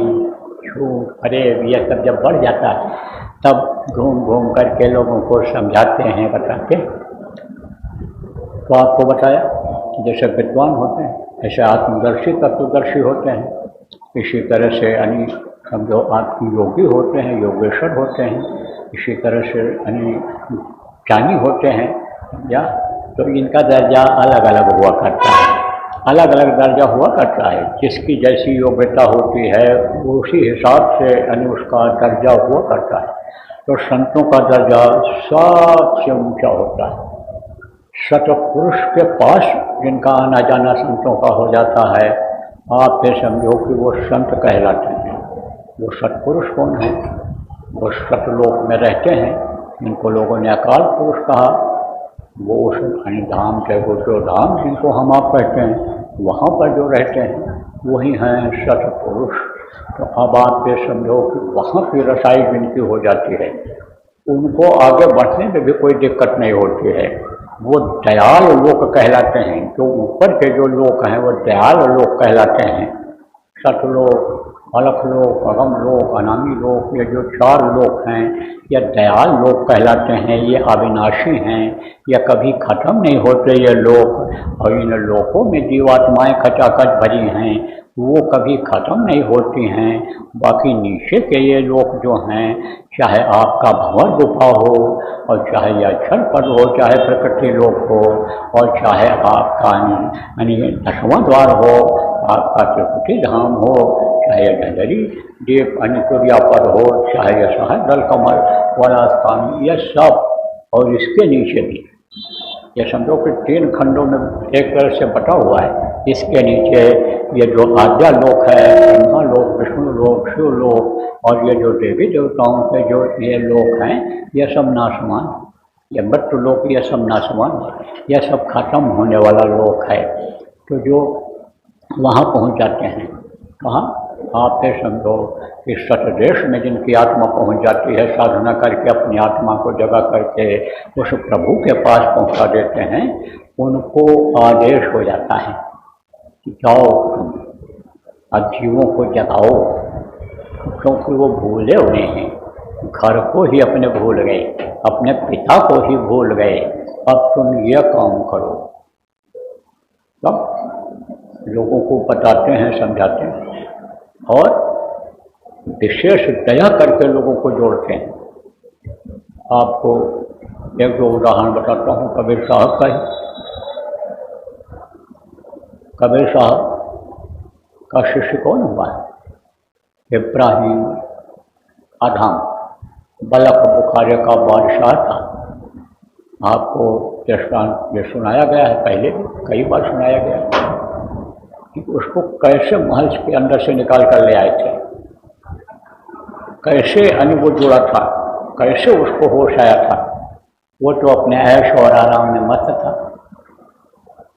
झूठ, फरेब, यह सब जब बढ़ जाता है तब घूम घूम करके लोगों को समझाते हैं, बताते हैं। तो आपको बताया जैसे विद्वान होते हैं ऐसे आत्मदर्शी तत्वदर्शी होते हैं, इसी तरह से यानी समझो आपकी योगी होते हैं, योगेश्वर होते हैं, इसी तरह से यानी ज्ञानी होते हैं, या तो इनका दर्जा अलग अलग हुआ करता है, अलग अलग दर्जा हुआ करता है। जिसकी जैसी योग्यता होती है उसी हिसाब से यानी उसका दर्जा हुआ करता है। तो संतों का दर्जा सबसे ऊंचा होता है। सतपुरुष के पास जिनका आना जाना संतों का हो जाता है, आप ये समझो कि वो संत कहलाते हैं। वो सतपुरुष कौन है? वो सतलोक में रहते हैं, जिनको लोगों ने अकाल पुरुष कहा। वो उस धाम के जो धाम जिनको हम आप कहते हैं, वहाँ पर जो रहते हैं वही हैं सतपुरुष। तो अब आप ये समझो कि वहाँ की रसाई जिनकी हो जाती है, उनको आगे बढ़ने में भी कोई दिक्कत नहीं होती है। वो दयाल लोक कहलाते हैं। जो ऊपर के जो लोक हैं वो दयाल लोक कहलाते हैं। सतलोक, अलख लोक, अगम लोक, अनामी लोक, ये जो चार लोक हैं ये दयाल लोक कहलाते हैं। ये अविनाशी हैं, ये कभी खत्म नहीं होते ये लोक। और इन लोकों में जीवात्माएं खचाखच भरी हैं, वो कभी ख़त्म नहीं होती हैं। बाकी नीचे के ये लोग जो हैं, चाहे आपका भंवर गुफा हो, और चाहे यह अक्षर पद हो, चाहे प्रकृति लोक हो, और चाहे आपका यानी 10वां द्वार हो, आपका त्रिकुटी धाम हो, चाहे डंडरी दीप सूर्या पद हो, चाहे यह सहस्र दल कमल वाला स्थान, यह सब और इसके नीचे भी ये समझो कि 3 खंडों में एक तरह से बटा हुआ है। इसके नीचे ये जो आज्ञा लोक है, ब्रह्मा लोक, विष्णु लोक, शिव लोक, और ये जो देवी देवताओं के जो ये लोक हैं, ये सब नाशवान, ये मृत्यु लोक, ये सब नाशवान है, यह सब खत्म होने वाला लोक है। तो जो वहाँ पहुँच जाते हैं, कहाँ आप ये समझो कि सतदेश में जिनकी आत्मा पहुंच जाती है, साधना करके अपनी आत्मा को जगा करके उस प्रभु के पास पहुंचा देते हैं, उनको आदेश हो जाता है कि जाओ तुम अब जीवों को जगाओ, क्योंकि वो भूले हुए हैं, घर को ही अपने भूल गए, अपने पिता को ही भूल गए, अब तुम ये काम करो। तब लोगों को बताते हैं, समझाते हैं, और विशेष दया करके लोगों को जोड़ते हैं। आपको एक दो उदाहरण बताता हूँ कबीर साहब का ही। कबीर साहब का शिष्य कौन हुआ है? इब्राहिम आदम, बलख बुखारे का बादशाह था। आपको दृष्टांत ये सुनाया गया है, पहले भी कई बार सुनाया गया कि उसको कैसे महल के अंदर से निकाल कर ले आए थे, कैसे यानी वो जुड़ा था, कैसे उसको होश आया था। वो तो अपने ऐश और आराम में मस्त था,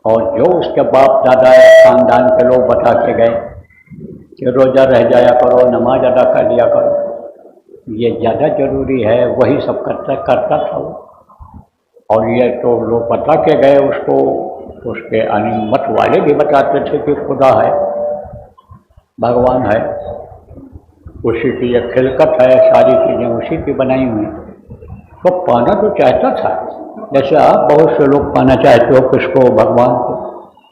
और जो उसके बाप दादा खानदान के लोग बता के गए कि रोज़ा रह जाया करो, नमाज अदा कर लिया करो, ये ज़्यादा जरूरी है, वही सब करता था वो। और ये तो लोग बता के गए उसको, उसके मत वाले भी बताते थे कि खुदा है, भगवान है, उसी की ये खिलकत है, सारी चीज़ें उसी की बनाई हुई। तो पाना तो चाहता था, जैसे आप बहुत से लोग पाना चाहते हो किसको? भगवान को।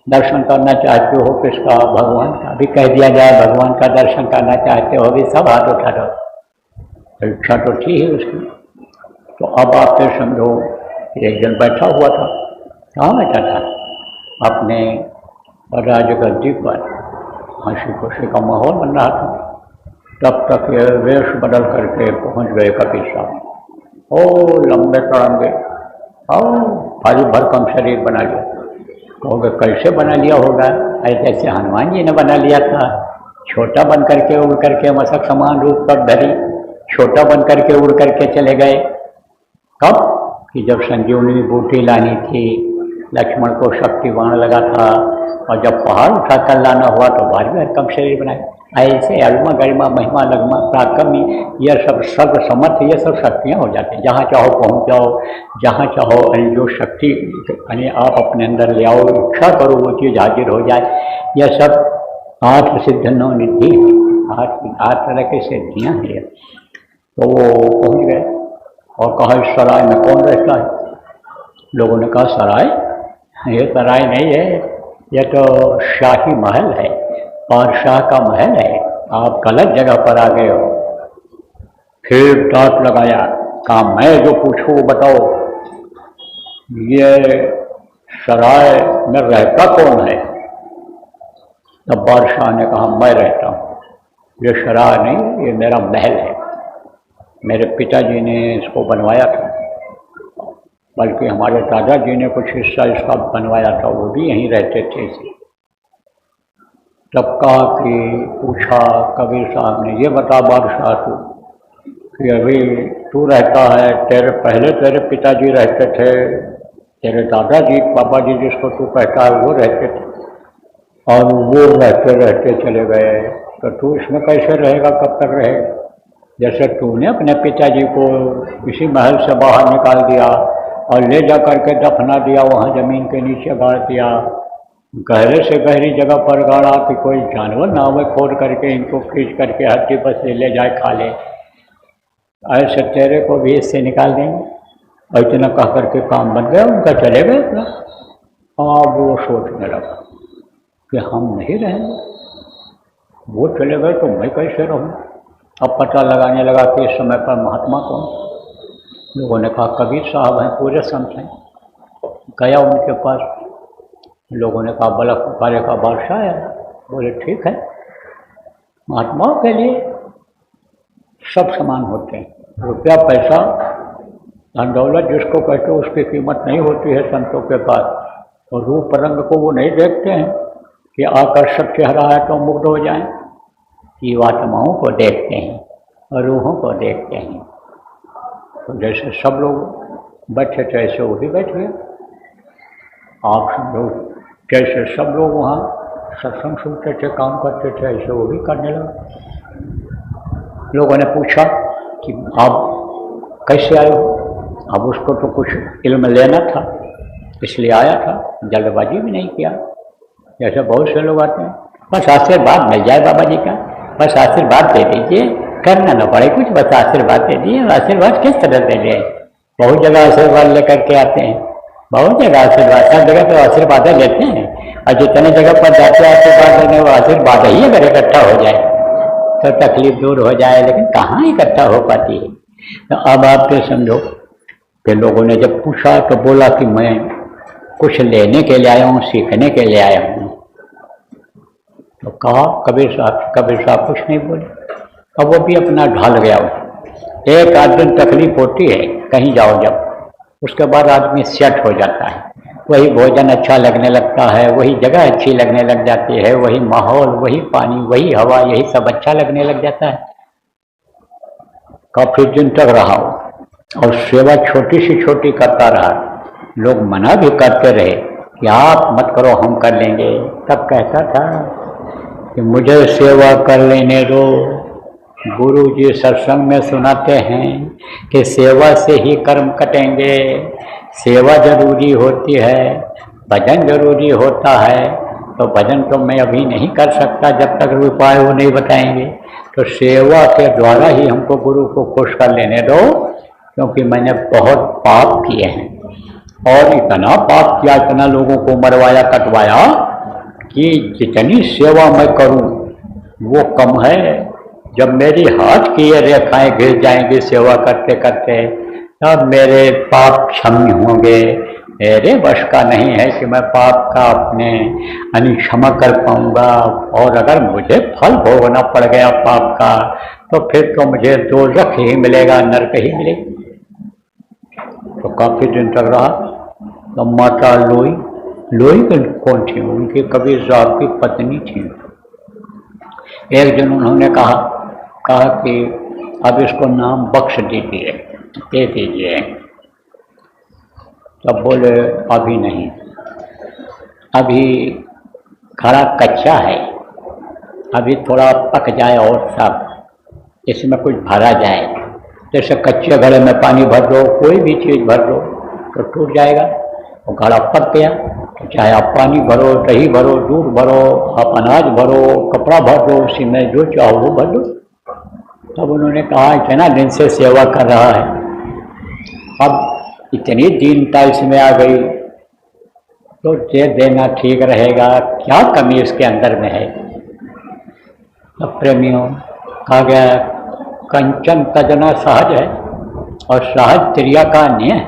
दर्शन करना चाहते हो किसका? भगवान का। भी कह दिया जाए भगवान का दर्शन करना चाहते हो, भी सब हाथ उठा दो। तो इच्छा तो थी ही उसकी। तो अब आप फिर समझो, एक दिन बैठा हुआ था। कहाँ बैठा था? अपने राजगद्दी पर हंसी खुशी का माहौल बन रहा था। तब तक ये वेश बदल करके पहुंच गए कबीर साहब। ओ लंबे तड़ंगे और भारी भरकम शरीर बना लिया। कहोगे कैसे बना लिया होगा? ऐसे जैसे हनुमान जी ने बना लिया था, छोटा बन करके उड़ करके मसक समान रूप पर धरी, छोटा बन करके उड़ करके चले गए। कब? कि जब संजीवनी बूटी लानी थी, लक्ष्मण को शक्ति बाण लगा था, और जब पहाड़ उठा कर लाना हुआ तो भारी भरकम शरीर बनाए। ऐसे अल्मा गरिमा महिमा लगमा पराक्रमी, यह सब सर्व समर्थ, ये सब शक्तियाँ हो जाती हैं। जहाँ चाहो पहुँच जाओ, जहाँ चाहो जो शक्ति यानी आप अपने अंदर ले आओ, इच्छा करो वो चीज़ हाजिर हो जाए। यह सब 8 सिद्ध 9 निधि है, 8 तरह की सिद्धियाँ हैं। तो वो पहुँच गए और कहा इस सराय में कौन रहता है? लोगों ने कहा सराय? ये सराय नहीं है, यह तो शाही महल है, बादशाह का महल है। आप गलत जगह पर आ गए हो। फिर डांट लगाया, कहा मैं जो पूछूं वो बताओ, ये सराय में रहता कौन है? तब बादशाह ने कहा मैं रहता हूँ। ये सराय नहीं, ये मेरा महल है। मेरे पिताजी ने इसको बनवाया था, बल्कि हमारे दादाजी ने कुछ हिस्सा इसका बनवाया था, वो भी यहीं रहते थे इसे। तब कहा कि पूछा कबीर साहब ने, ये बता बादशाह तू कि अभी तू रहता है, पहले तेरे पिताजी रहते थे, तेरे दादाजी पापा जी जिसको तू कहता है वो रहते थे, और वो रहते रहते चले गए, तो तू इसमें कैसे रहेगा? कब तक रहेगा? जैसे तूने अपने पिताजी को इसी महल से बाहर निकाल दिया और ले जा करके दफना दिया, वहाँ ज़मीन के नीचे गाड़ दिया, गहरे से गहरी जगह पर गाड़ा कि कोई जानवर ना आवे खोद करके इनको खींच करके हड्डी बस ले जाए खा ले, ऐसे तेरे को भी इससे निकाल देंगे। और इतना कह करके काम बन गया उनका, चले गए अपना। अब वो सोचने लगा कि हम नहीं रहेंगे, वो चले गए तो मैं कैसे रहूँ? अब पता लगाने लगा कि इस समय पर महात्मा कौन। लोगों ने कहा कबीर साहब हैं, पूरे संत हैं। गया उनके पास, लोगों ने कहा बला पुकारे का बादशाह है। बोले ठीक है, महात्माओं के लिए सब समान होते हैं, रुपया पैसा धन दौलत जिसको कहते हो उसकी कीमत नहीं होती है संतों के पास। और रूप रंग को वो नहीं देखते हैं कि आकर्षक चेहरा है तो मुग्ध हो जाएं, जीवात्माओं को देखते हैं और रूहों को देखते हैं। तो जैसे सब लोग बैठे थे ऐसे वो भी बैठ गए। आप समझो, जैसे सब लोग वहाँ सत्संग सुनते थे, काम करते थे, ऐसे वो भी करने लगे। लोगों ने पूछा कि आप कैसे आए हो? अब उसको तो कुछ इल्म लेना था इसलिए आया था, जल्दबाजी भी नहीं किया। जैसे बहुत से लोग आते हैं, बस आशीर्वाद मिल जाए बाबा जी का, बस आशीर्वाद दे दीजिए, करना ना पड़े कुछ, बस आशीर्वाद दे दीजिए। आशीर्वाद किस तरह दे दिए? बहुत जगह आशीर्वाद लेकर के आते हैं, बहुत जगह आशीर्वाद, सब जगह तो आशीर्वाद लेते हैं, और जितने जगह पर जाते हैं आशीर्वाद लेने, वो आशीर्वाद ही अगर इकट्ठा हो जाए तो तकलीफ दूर हो जाए, लेकिन कहाँ इकट्ठा हो पाती है। तो अब आप तो समझो कि लोगों ने जब पूछा तो बोला कि मैं कुछ लेने के लिए आया हूँ, सीखने के लिए आया हूँ। तो कहा कबीर साहब कुछ नहीं बोले। अब वो भी अपना ढाल गया। एक आध दिन तकलीफ होती है कहीं जाओ जब, उसके बाद आदमी सेट हो जाता है, वही भोजन अच्छा लगने लगता है, वही जगह अच्छी लगने लग जाती है, वही माहौल, वही पानी, वही हवा, यही सब अच्छा लगने लग जाता है। काफी दिन तक रहा और सेवा छोटी से छोटी करता रहा। लोग मना भी करते रहे कि आप मत करो, हम कर लेंगे। तब कहता था कि मुझे सेवा कर लेने दो। गुरु जी सत्संग में सुनाते हैं कि सेवा से ही कर्म कटेंगे, सेवा जरूरी होती है, भजन जरूरी होता है। तो भजन तो मैं अभी नहीं कर सकता जब तक उपाय वो नहीं बताएंगे। तो सेवा के द्वारा ही हमको गुरु को खुश कर लेने दो, क्योंकि मैंने बहुत पाप किए हैं और इतना पाप किया, इतना लोगों को मरवाया कटवाया, कि जितनी सेवा मैं करूं वो कम है। जब मेरी हाथ की ये रेखाएं गिर जाएंगी सेवा करते करते, तब मेरे पाप क्षम्य होंगे। मेरे वश का नहीं है कि मैं पाप का अपने क्षमा कर पाऊंगा। और अगर मुझे फल भोगना पड़ गया पाप का, तो फिर तो मुझे दोज़ख ही मिलेगा, नरक ही मिलेगी। तो काफी दिन तक रहा। तो माता लोई कौन थी? उनकी कबीर साहब की पत्नी थी। एक दिन उन्होंने कहा कि अब इसको नाम बख्श दीजिए, दे दीजिए। तब बोले अभी नहीं, अभी खरा कच्चा है, अभी थोड़ा पक जाए और सब इसमें कुछ भरा जाए। जैसे कच्चे घड़े में पानी भर दो, कोई भी चीज़ भर दो तो टूट जाएगा। वो घड़ा पक गया, तो चाहे आप पानी भरो, दही भरो, दूध भरो, आप अनाज भरो, कपड़ा भर दो, उसी में जो चाहो वो भर दो। तब उन्होंने कहा इतना दिन से सेवा कर रहा है, अब इतनी दीनता इसमें आ गई तो दे देना ठीक रहेगा, क्या कमी इसके अंदर में है। तब प्रेमियों कहा गया कंचन तजना सहज है और सहज त्रिया का नहीं है।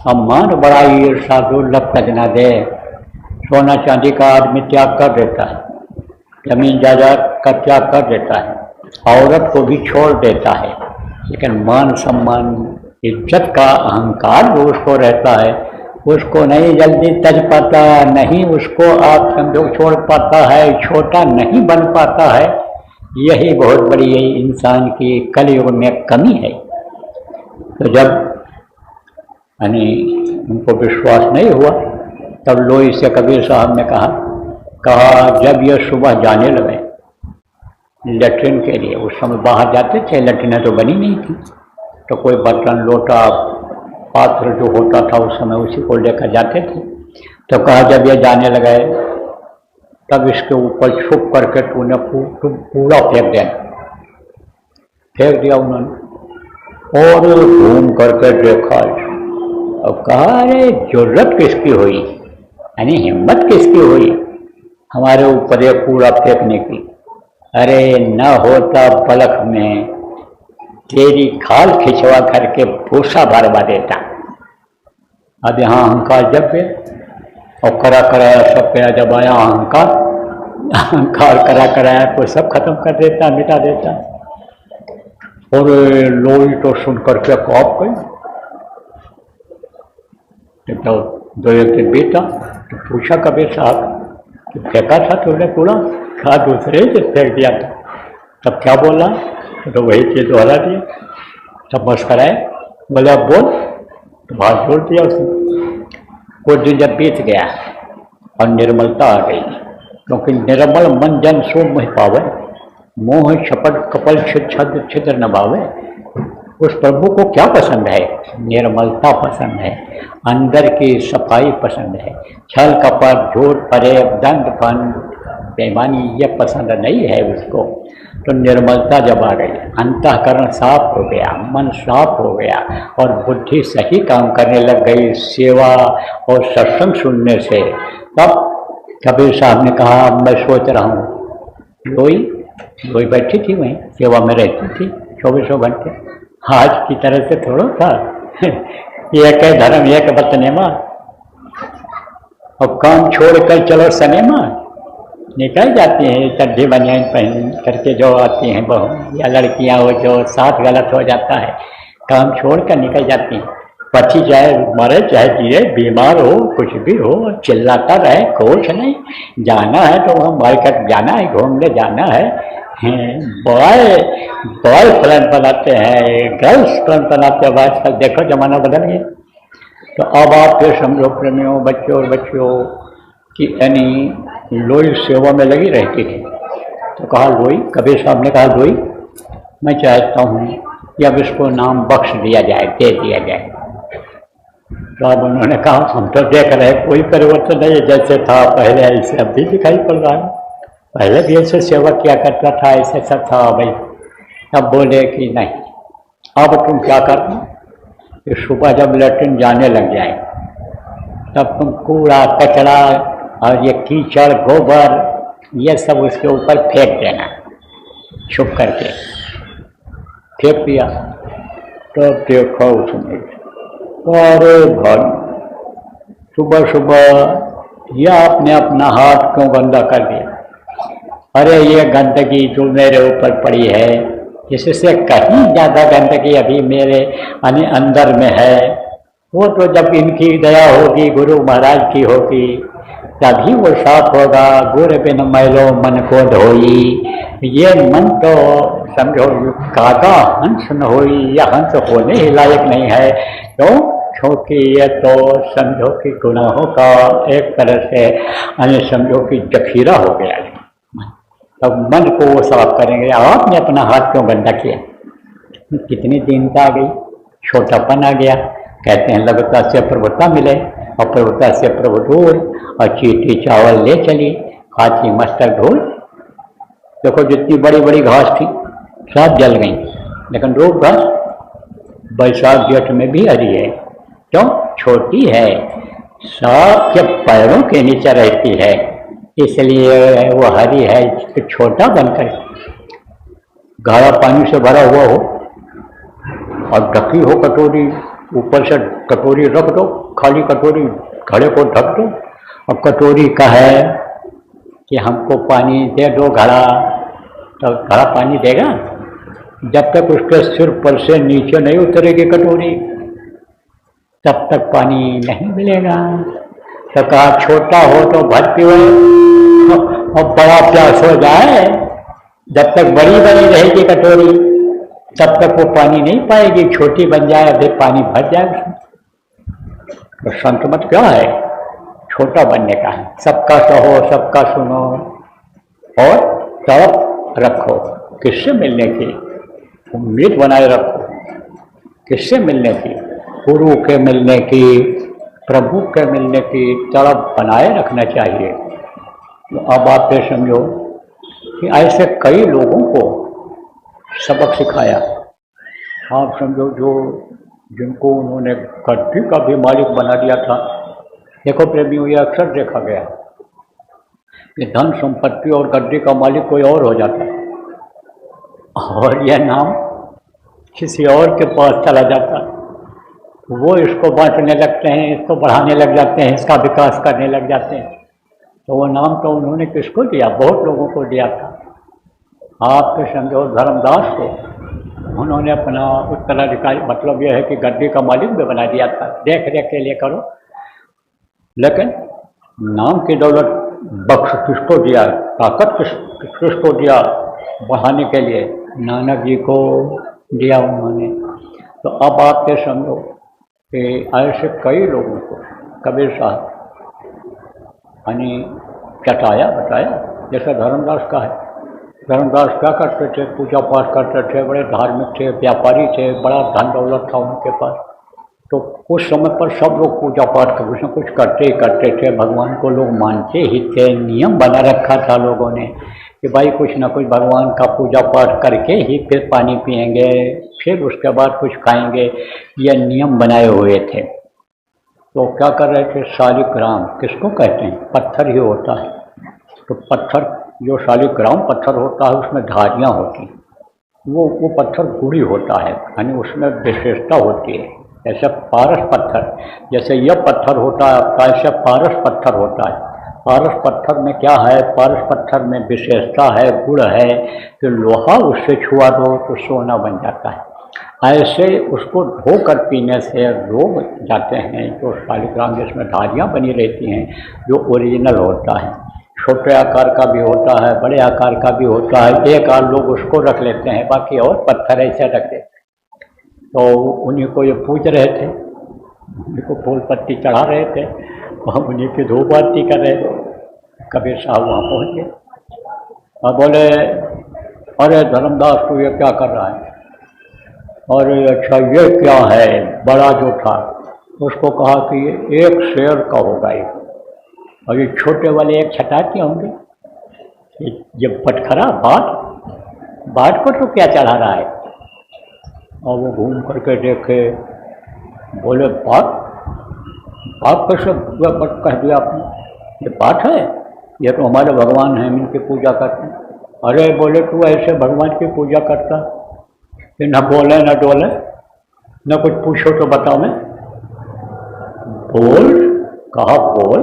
अब मान बड़ाई ईर्षा दुर्लभ तजना दे। सोना चांदी का आदमी त्याग कर देता है, जमीन जायदाद का त्याग कर देता है, औरत को भी छोड़ देता है, लेकिन मान सम्मान इज्जत का अहंकार जो उसको रहता है उसको नहीं जल्दी तज पाता, नहीं उसको आप समझो छोड़ पाता है, छोटा नहीं बन पाता है। यही बहुत बड़ी इंसान की कलयुग में कमी है। तो जब उनको विश्वास नहीं हुआ, तब लोई से कबीर साहब ने कहा जब यह सुबह जाने लगे लेट्रिन के लिए, उस समय बाहर जाते थे, लेट्रिनें तो बनी नहीं थी, तो कोई बर्तन लोटा पात्र जो होता था उस समय उसी को लेकर जाते थे। तो कहा जब ये जाने लगे तब इसके ऊपर छुप करके तूने पूरा फेंक दिया उन्होंने। और घूम करके देखा और कहा अरे जरूरत किसकी हुई, यानी हिम्मत किसकी हुई हमारे ऊपर ये कूड़ा फेंकने की। अरे न होता पलक में तेरी खाल खिंचवा करके भूसा भरवा देता। अब यहाँ अहंकार जब गया और करा कराया सब गया, जब आया अहंकार करा कराया तो सब खत्म कर देता, मिटा देता। और लोई तो सुन करके कौप गई। तो दो एक दिन बीता तो पूछा कबीर साहब कि फेंका था तुमने कूड़ा? कहा दूसरे से फेंक दिया था। तब क्या बोला? तो वही चीज़ दोहरा दिया। तब मुस्कराए, बोले अब बोल, तो बात जोड़ दिया उसने। कुछ दिन जब बीत गया और निर्मलता आ गई, क्योंकि निर्मल मन जन सो मोह पावे, मोह छपट कपल छिद्र छिद्र न भावे। उस प्रभु को क्या पसंद है? निर्मलता पसंद है, अंदर की सफाई पसंद है। छल कपट झूठ फरेब दंड फन बेईमानी ये पसंद नहीं है उसको। तो निर्मलता जब आ गई, अंतःकरण साफ हो गया, मन साफ हो गया और बुद्धि सही काम करने लग गई सेवा और सत्संग सुनने से। तब कबीर साहब ने कहा अब मैं सोच रहा हूँ। लोई बैठी थी वहीं, सेवा में रहती थी 24 घंटे। आज की तरह से थोड़ा था एक है धर्म एक बतनेमा, और काम छोड़ कर चलो सनेमा। निकल जाती हैं चड्ढी बनियान पहन करके जो आती हैं बहू या लड़कियां, हो जो साथ गलत हो जाता है, काम छोड़ कर निकल जाती हैं। पति चाहे मरे चाहे जिए, बीमार हो कुछ भी हो, चिल्लाता रहे कुछ नहीं, जाना है तो वहाँ मार्केट जाना है, घूमने जाना है। बॉय फ्रेंड बनाते हैं, गर्ल्स फ्रेंड बनाते हैं। आजकल देखो जमाना बदल गया। तो अब आप ये समझो प्रेमियों, बच्चों और बच्चियों कि यानी लोई सेवा में लगी रहती थी। तो कहा लोई, कबीर साहब ने कहा लोई मैं चाहता हूँ कि अब इसको नाम बख्श दिया जाए, दे दिया जाए। तो अब उन्होंने कहा हम तो देख रहे कोई परिवर्तन नहीं है, जैसे था पहले ऐसे अब भी दिखाई पड़ रहा है। पहले भी ऐसे सेवा किया करता था, ऐसे सब था भाई। अब बोले कि नहीं, अब तुम क्या करना कि सुबह जब लेट्रिन जाने लग जाए तब तुम कूड़ा कचरा और ये कीचड़ गोबर ये सब उसके ऊपर फेंक देना, छुप करके फेंक दिया। तो देखो उसने, अरे भाई सुबह सुबह ये आपने अपना हाथ क्यों गंदा कर दिया? अरे ये गंदगी जो मेरे ऊपर पड़ी है इससे कहीं ज़्यादा गंदगी अभी मेरे अंदर में है। वो तो जब इनकी दया होगी, गुरु महाराज की होगी, तभी वो साफ होगा। गुर बिन मैलो मन को धोई, ये मन तो समझो काका हंस न होई, यह हंस होने ही लायक नहीं है। क्यों? क्योंकि ये तो समझो कि गुनाहों का एक तरह से समझो कि जखीरा हो गया है। तब मन को वो साफ करेंगे। आपने अपना हाथ क्यों गंदा किया? कितनी दीनता आ गई, छोटापन आ गया। कहते हैं लघुता से प्रभुता मिले और प्रभुता से प्रभु धूल, और चीटी चावल ले चली हाथी मस्तक धूल। देखो जितनी बड़ी बड़ी घास थी सब जल गई, लेकिन रूप घास बैसाख जेठ में भी हरी है। क्यों? छोटी है, सबके पैरों के नीचे रहती है, इसलिए वो हरी है। तो छोटा बनकर गाढ़ा पानी से भरा हुआ हो और ढकी हो कटोरी, ऊपर से कटोरी रख दो, खाली कटोरी घड़े को ढक दो, और कटोरी का है कि हमको पानी दे दो घड़ा, तो घड़ा पानी देगा? जब तक उसके सिर पर से नीचे नहीं उतरेगी कटोरी तब तक पानी नहीं मिलेगा। तो कहा छोटा हो तो भर पियो और बड़ा प्यास हो जाए, जब तक बड़ी बनी रहेगी कटोरी तब तक वो पानी नहीं पाएगी। छोटी बन जाए अभी पानी भर जाए उसमें। तो संत मत क्या है? छोटा बनने का है। सबका सहो, सबका सुनो और तड़प रखो। किससे मिलने की उम्मीद बनाए रखो? किससे मिलने की? गुरु के मिलने की, प्रभु के मिलने की तड़प बनाए रखना चाहिए। तो अब आप ये समझो कि ऐसे कई लोगों को सबक सिखाया। आप समझो जो जिनको उन्होंने गद्दी का भी मालिक बना दिया था। देखो प्रेमियों, ये अक्सर देखा गया कि धन संपत्ति और गद्दी का मालिक कोई और हो जाता है और यह नाम किसी और के पास चला जाता है। वो इसको बांटने लगते हैं, इसको बढ़ाने लग जाते हैं, इसका विकास करने लग जाते हैं। तो वो नाम तो उन्होंने किसको दिया? बहुत लोगों को दिया था। आप तो समझो धर्मदास को उन्होंने अपना उत्तराधिकारी, मतलब यह है कि गद्दी का मालिक भी बना दिया था, देख रेख के लिए करो। लेकिन नाम की दौलत बख्श किसको दिया? ताकत किसको दिया बढ़ाने के लिए? नानक जी को दिया उन्होंने। तो अब आप ये समझो कि ऐसे कई लोगों को कबीर साहब यानी चटाया बताया। जैसे धर्मदास का है, धर्मदास क्या करते थे? पूजा पाठ करते थे, बड़े धार्मिक थे, व्यापारी थे, बड़ा धन दौलत था उनके पास। तो उस समय पर सब लोग पूजा पाठ कुछ न कुछ करते ही करते थे, भगवान को लोग मानते ही थे। नियम बना रखा था लोगों ने कि भाई कुछ न कुछ भगवान का पूजा पाठ करके ही फिर पानी पिएंगे, फिर उसके बाद कुछ खाएंगे, ये नियम बनाए हुए थे। तो क्या कर रहे थे? शालिग्राम किसको कहते हैं? पत्थर ही होता है। तो पत्थर जो शालिग्राम पत्थर होता है उसमें धारियाँ होती हैं, वो पत्थर गुड़ी होता है, यानी उसमें विशेषता होती है। ऐसे पारस पत्थर, जैसे यह पत्थर होता है आपका, ऐसे पारस पत्थर होता है। पारस पत्थर में क्या है? पारस पत्थर में विशेषता है, गुण है कि लोहा उससे छुआ दो तो सोना बन जाता है। ऐसे उसको धोकर पीने से रोग जाते हैं। तो शालिग्राम जिसमें धारियाँ बनी रहती हैं, जो ओरिजिनल होता है, छोटे आकार का भी होता है, बड़े आकार का भी होता है। एक आध लोग उसको रख लेते हैं, बाकी और पत्थर ऐसे रख देते हैं। तो उन्हीं को ये पूज रहे थे, उन्हीं को फूल पत्ती चढ़ा रहे थे, हम उन्हीं की धूप आरती कर रहे थे। कबीर साहब वहाँ पहुँच गए और बोले, अरे धर्मदास तू ये क्या कर रहा है? अरे अच्छा ये क्या है? बड़ा जो था उसको कहा कि ये एक शेर का होगा ये, और ये छोटे वाले एक छटाके होंगे। ये पटखरा बाट को तो क्या चढ़ा रहा है? और वो घूम करके देखे, बोले बात कैसे कह दिया आपने? ये पाठ है, ये तो हमारे भगवान हैं, हम इनकी पूजा करते हैं। अरे बोले तू ऐसे भगवान की पूजा करता कि न बोले न डोले, न कुछ पूछो तो बताओ। मैं बोल, कहा बोल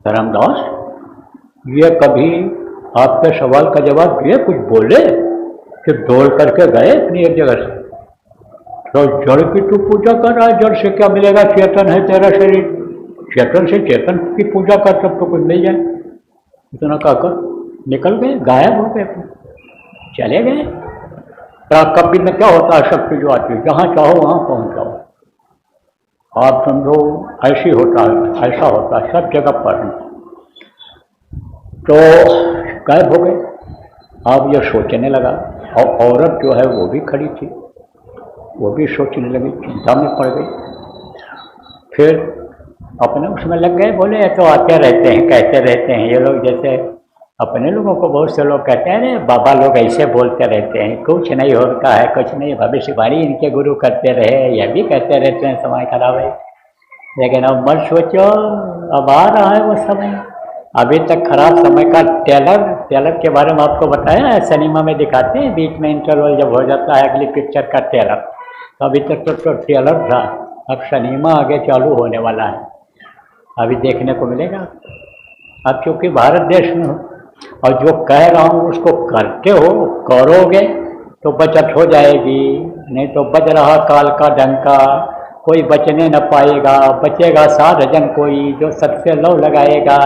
धर्मदास, ये कभी आपके सवाल का जवाब दिए, कुछ बोले कि डोल करके गए अपनी एक जगह से? तो जड़ की तू पूजा कर रहा है, जड़ से क्या मिलेगा? चेतन है तेरा शरीर, चेतन से चेतन की पूजा कर तब तो कुछ मिल जाए। इतना कहकर निकल गए, गायब हो गए, चले गए। कभी में क्या होता है, शक्ति जो आती है जहाँ चाहो वहाँ पहुँच जाओ। आप समझो ऐसी होता है, ऐसा होता है सब जगह पर। तो गायब हो गए। अब ये सोचने लगा, और औरत जो है वो भी खड़ी थी, वो भी सोचने लगी, चिंता में पड़ गई। फिर अपने उसमें लग गए, बोले ये तो आते रहते हैं, कहते रहते हैं ये लोग, जैसे अपने लोगों को बहुत से लोग कहते हैं अरे बाबा लोग ऐसे बोलते रहते हैं, कुछ नहीं होता है, कुछ नहीं, भविष्यवाणी इनके गुरु करते रहे, यह भी कहते रहते हैं समय खराब है। लेकिन अब मत सोचो, अब आ रहा है वो समय। अभी तक खराब समय का ट्रेलर के बारे में आपको बताया है, सिनेमा में दिखाते हैं बीच में इंटरवल जब हो जाता है अगली पिक्चर का ट्रेलर, तो अभी तक तो ट्रेलर था, अब सिनेमा आगे चालू होने वाला है, अभी देखने को मिलेगा। अब क्योंकि भारत देश में हो और जो कह रहा हूँ उसको करते हो, करोगे तो बचत हो जाएगी, नहीं तो बज रहा काल का डंका, कोई बचने न पाएगा। बचेगा साध जन कोई, जो सत्य लव लगाएगा,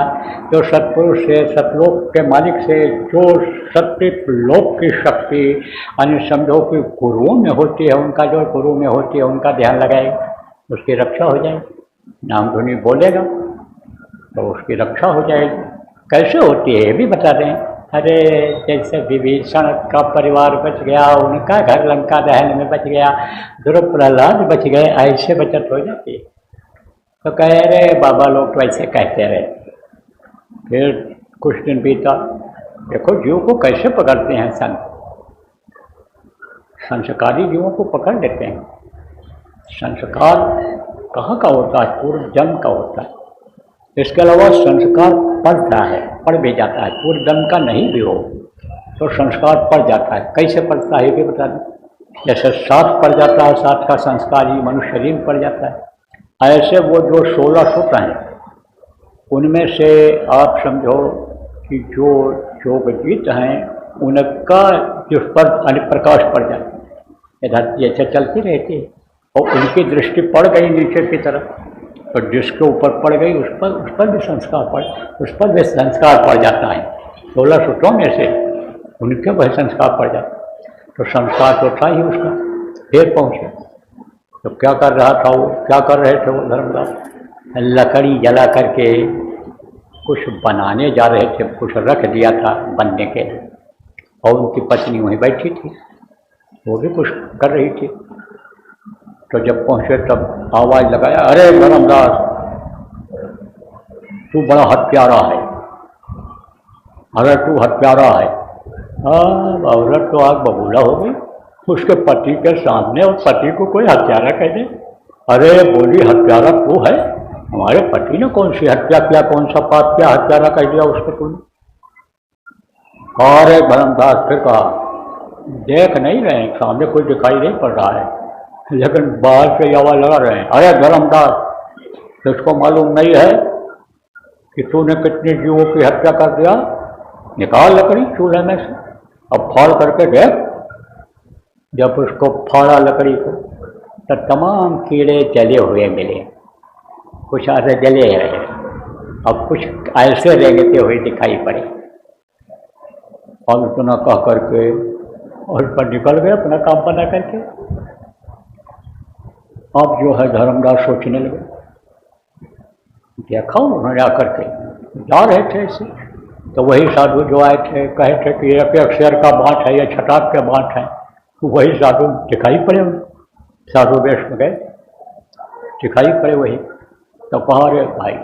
जो सतपुरुष से, सतलोक के मालिक से, जो सत्य लोक की शक्ति यानी समझो कि गुरुओं में होती है, उनका जो गुरु में होती है उनका ध्यान लगाएगा, उसकी रक्षा हो जाएगी। नाम धुनी बोलेगा तो उसकी रक्षा हो जाएगी। कैसे होती है ये भी बता रहे हैं। अरे जैसे विभीषण का परिवार बच गया, उनका घर लंका दहन में बच गया, ध्रुव प्रहलाद बच गए, ऐसे बचत हो जाती है। तो कह रहे बाबा लोग तो ऐसे कहते रहे। फिर कुछ दिन बीता, देखो जीव को कैसे पकड़ते हैं संत, संस्कारी जीवों को पकड़ लेते हैं। संस्कार कहाँ का होता है? पूर्व जन्म का होता है। इसके अलावा संस्कार पड़ता है, पड़ भी जाता है, पूर्व जन्म का नहीं भी हो तो संस्कार पड़ जाता है। कैसे पड़ता है ये भी बता दें। जैसे साथ पड़ जाता है, साथ का संस्कार ही मनुष्य शरीर में पड़ जाता है। ऐसे वो जो 16 सूत्र हैं उनमें से आप समझो कि जो योगजीत हैं उनका जिस पर प्रकाश पड़ जाता है, इधर जैसे चलती रहती है और उनकी दृष्टि पड़ गई नीचे की तरफ, तो जिसके ऊपर पड़ गई उस पर भी संस्कार पड़ जाता है। 16 सूत्रों में से उनके वह संस्कार पड़ जाता है, तो संस्कार तो था ही उसका। फिर पहुँचे तो क्या कर रहा था वो, क्या कर रहे थे वो धर्मदास? लकड़ी जला करके कुछ बनाने जा रहे थे, कुछ रख दिया था बनने के, और उनकी पत्नी वहीं बैठी थी, वो भी कुछ कर रही थी। तो जब पहुँचे तब आवाज़ लगाया, अरे धर्मदास तू बड़ा हत्यारा है, अरे तू हत्यारा है। औरत तो आग बबूला हो गई उसके पति के सामने, और पति को कोई हत्यारा कह दे। अरे बोली हत्यारा तू है? हमारे पति ने कौन सी हत्या किया, कौन सा पाप किया, हत्यारा कह दिया उसको तूने? अरे धर्मदास फिर कहा, देख नहीं रहे, सामने कोई दिखाई नहीं पड़ रहा है, लेकिन बाहर से आवाज लगा रहे हैं, अरे धर्मदास तुझको मालूम नहीं है कि तूने कितने जीवों की हत्या कर दिया? निकाल लकड़ी चूल्हे में से, अब फाड़ करके देख। जब उसको फाड़ा लकड़ी को तो तमाम कीड़े जले हुए मिले, कुछ ऐसे जले रहे, अब कुछ ऐसे रेंगते हुए दिखाई पड़े। और इतना कह करके और पर निकल गए अपना काम बना करके। अब जो है धर्मदास सोचने लगे, देखा उन्होंने आकर के जा रहे थे ऐसे, तो वही साधु जो आए थे कहे थे कि एक शेर का बाँट है, ये छटाक के बाँट है, तो वही साधु दिखाई पड़े, साधु वेश में गए दिखाई पड़े वही। तो कहा रे भाई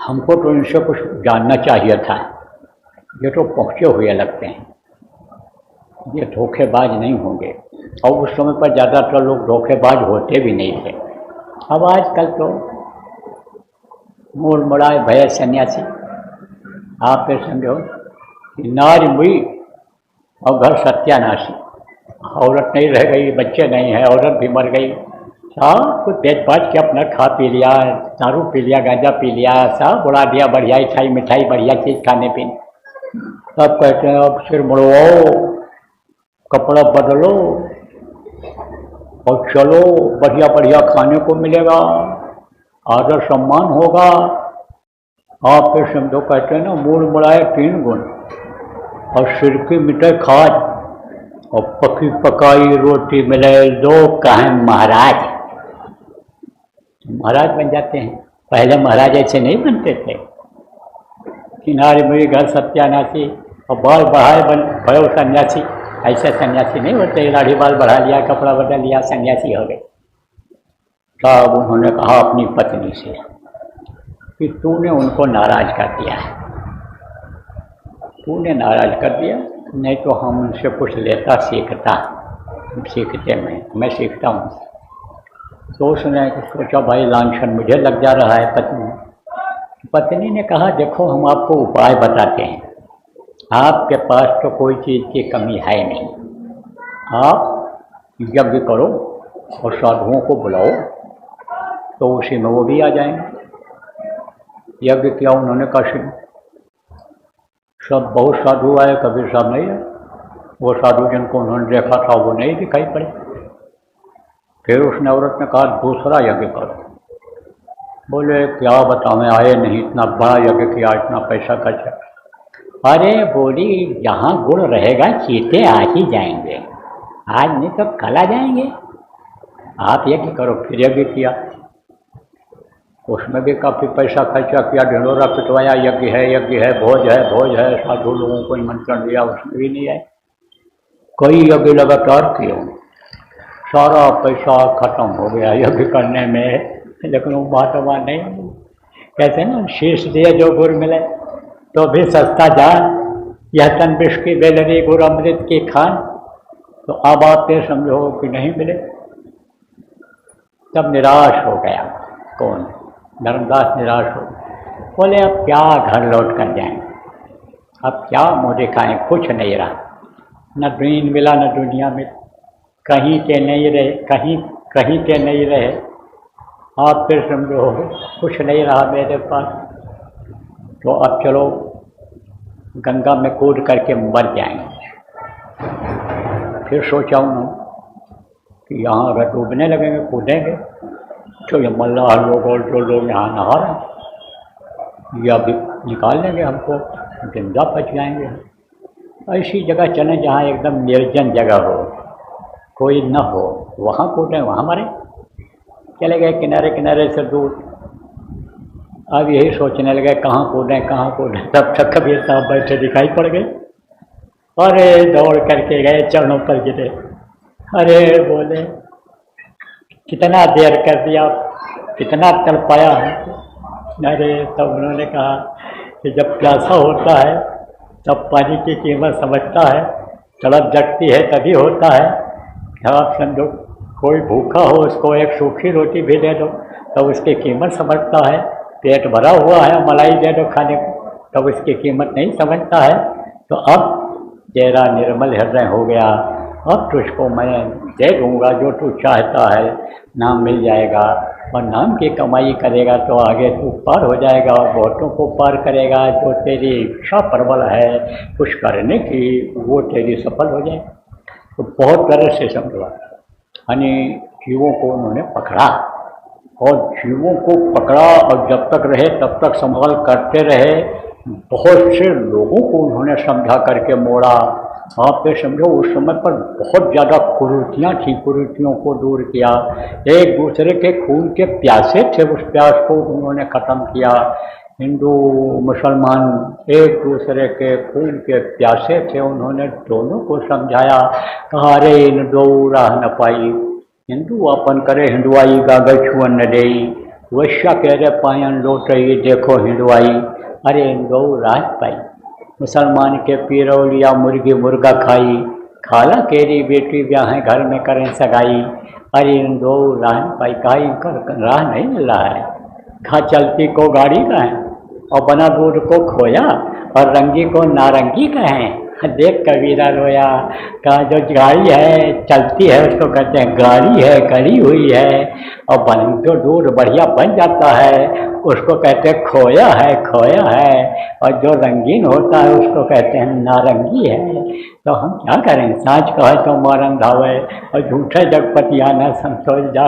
हमको तो इनसे कुछ जानना चाहिए था, ये तो पहुँचे हुए लगते हैं, ये धोखेबाज नहीं होंगे। और उस समय पर ज़्यादातर लोग धोखेबाज होते भी नहीं थे। अब आजकल तो मूल मुड़ाए भय सन्यासी। आप फिर समझो नारी मुई और घर सत्यानाशी। औरत नहीं रह गई, बच्चे नहीं है, औरत भी मर गई, सब कुछ बेच बाज के अपना खा पी लिया, दारू पी लिया, गांजा पी लिया, सब उड़ा दिया, बढ़िया मिठाई मिठाई बढ़िया चीज़ खाने पीने। सब कहते हैं अब सिर मुड़वाओ, कपड़ा बदलो और चलो, बढ़िया बढ़िया खाने को मिलेगा, आदर सम्मान होगा। आप फिर समझो कहते हैं ना मूल मुड़ाए 3 गुण, और सिर की मिटे खाज और पकी पकाई रोटी मिले लोग कहें महाराज। महाराज बन जाते हैं। पहले महाराज ऐसे नहीं बनते थे। किनारे मेरे घर सत्यानाशी और बाल बढ़ाए बन भयो सन्यासी। ऐसे सन्यासी नहीं होते, दाढ़ी बाल बढ़ा लिया, कपड़ा बदल लिया, सन्यासी हो गए। तब उन्होंने कहा अपनी पत्नी से कि तूने उनको नाराज कर दिया है, तूने नाराज कर दिया, नहीं तो हम उनसे कुछ लेता सीखता। सीखते मैं सीखता हूँ। तो उसने सोचा भाई लांछन मुझे लग जा रहा है। पत्नी ने कहा देखो हम आपको उपाय बताते हैं, आपके पास तो कोई चीज़ की कमी है नहीं, आप यज्ञ करो और साधुओं को बुलाओ तो उसी में वो भी आ जाएंगे। यज्ञ किया उन्होंने काशी में, सब बहुत साधु आए, कबीर साहब नहीं आए। वो साधु जिनको उन्होंने देखा था वो नहीं दिखाई पड़े। फिर उसने औरत ने कहा दूसरा यज्ञ करो। बोले क्या बताएं, आए नहीं, इतना बड़ा यज्ञ किया, इतना पैसा खर्चा। अरे बोली जहाँ गुण रहेगा चीते आ ही जाएंगे, आज नहीं तो कल आ जाएंगे, आप यज्ञ करो। फिर यज्ञ किया, उसमें भी काफ़ी पैसा खर्चा किया, ढिंढोरा पिटवाया, यज्ञ है, भोज है, साधु लोगों को निमंत्रण दिया, उसमें भी नहीं आए। कई यज्ञ लगातार किए, सारा पैसा खत्म हो गया यज्ञ करने में। लेकिन वो बातवा नहीं, कहते हैं ना शीश दिए जो गुर मिले तो भी सस्ता जान, यह तन विष की बेलरी गुर अमृत की खान। तो अब आप ये समझो कि नहीं मिले, तब निराश हो गया। कौन? धर्मदास निराश हो गया। बोले अब क्या घर लौट कर जाएं, अब क्या मुँह दिखाएं, कुछ नहीं रहा, न दीन मिला न दुनिया में, कहीं के नहीं रहे, कहीं के नहीं रहे। आप फिर समझो कुछ नहीं रहा मेरे पास, तो अब चलो गंगा में कूद करके मर जाएंगे। फिर सोचा उन्होंने कि यहाँ अगर डूबने लगेंगे, कूदेंगे तो ये मल्लाह लोग और जो लोग यहाँ नहा रहे हैं ये अभी निकाल लेंगे हमको, जिंदा बच जाएंगे। ऐसी जगह चलें जहाँ एकदम निर्जन जगह हो, कोई न हो, वहाँ कूदें, वहाँ मरें। चले गए किनारे किनारे से दूर। अब यही सोचने लगे कहाँ कूदें। तब तक कबीर साहब बैठे दिखाई पड़ गए। अरे दौड़ करके गए, चरणों पर गिरे। अरे बोले कितना देर कर दिया, कितना तड़पाया हमको। अरे तब उन्होंने कहा कि जब प्यासा होता है तब पानी की कीमत समझता है, तड़प जगती है तभी होता है। आप समझो कोई भूखा हो उसको एक सूखी रोटी भी दे दो तब उसकी कीमत समझता है, पेट भरा हुआ है मलाई दे दो खाने को तब उसकी कीमत नहीं समझता है। तो अब तेरा निर्मल हृदय हो गया, अब तुझको मैं दे दूँगा जो तू चाहता है, नाम मिल जाएगा और नाम की कमाई करेगा तो आगे तू पार हो जाएगा और बहुतों को पार करेगा। जो तेरी इच्छा प्रबल है कुछ करने की वो तेरी सफल हो जाए। तो बहुत तरह से समझा, यानी जीवों को उन्होंने पकड़ा और जीवों को पकड़ा और जब तक रहे तब तक संभाल करते रहे। बहुत से लोगों को उन्होंने समझा करके मोड़ा। आप ये समझो उस समय पर बहुत ज़्यादा कुरीतियाँ थी, कुरीतियों को दूर किया। एक दूसरे के खून के प्यासे थे, उस प्यास को उन्होंने ख़त्म किया। हिंदू मुसलमान एक दूसरे के खून के प्यासे थे, उन्होंने दोनों को समझाया। कहा अरे इन दो राह न पाई, हिंदू अपन करे हिंदुआई गागर छुअन न देई, वैश्या कह रहे पायन लोटई देखो हिंदुआई, अरे इन दो राह पाई। मुसलमान के पीरो लिया मुर्गी मुर्गा खाई, खाला केरी बेटी ब्याह घर में करें सगाई, अरे इन दो राह पाई। कहा इनका राह नहीं मिल रहा है, कहा चलती को गाड़ी कहें और बना दूध को खोया और रंगी को नारंगी कहें। देख कबीरा रोया, कहा जो गाड़ी है चलती है उसको कहते हैं गाड़ी है, कड़ी हुई है, और बन जो दूध बढ़िया बन जाता है उसको कहते हैं खोया है, खोया है, और जो रंगीन होता है उसको कहते हैं नारंगी है। तो हम क्या करें, सांच कहे तो मारन धावे और झूठे जगपति आना संतोष जा।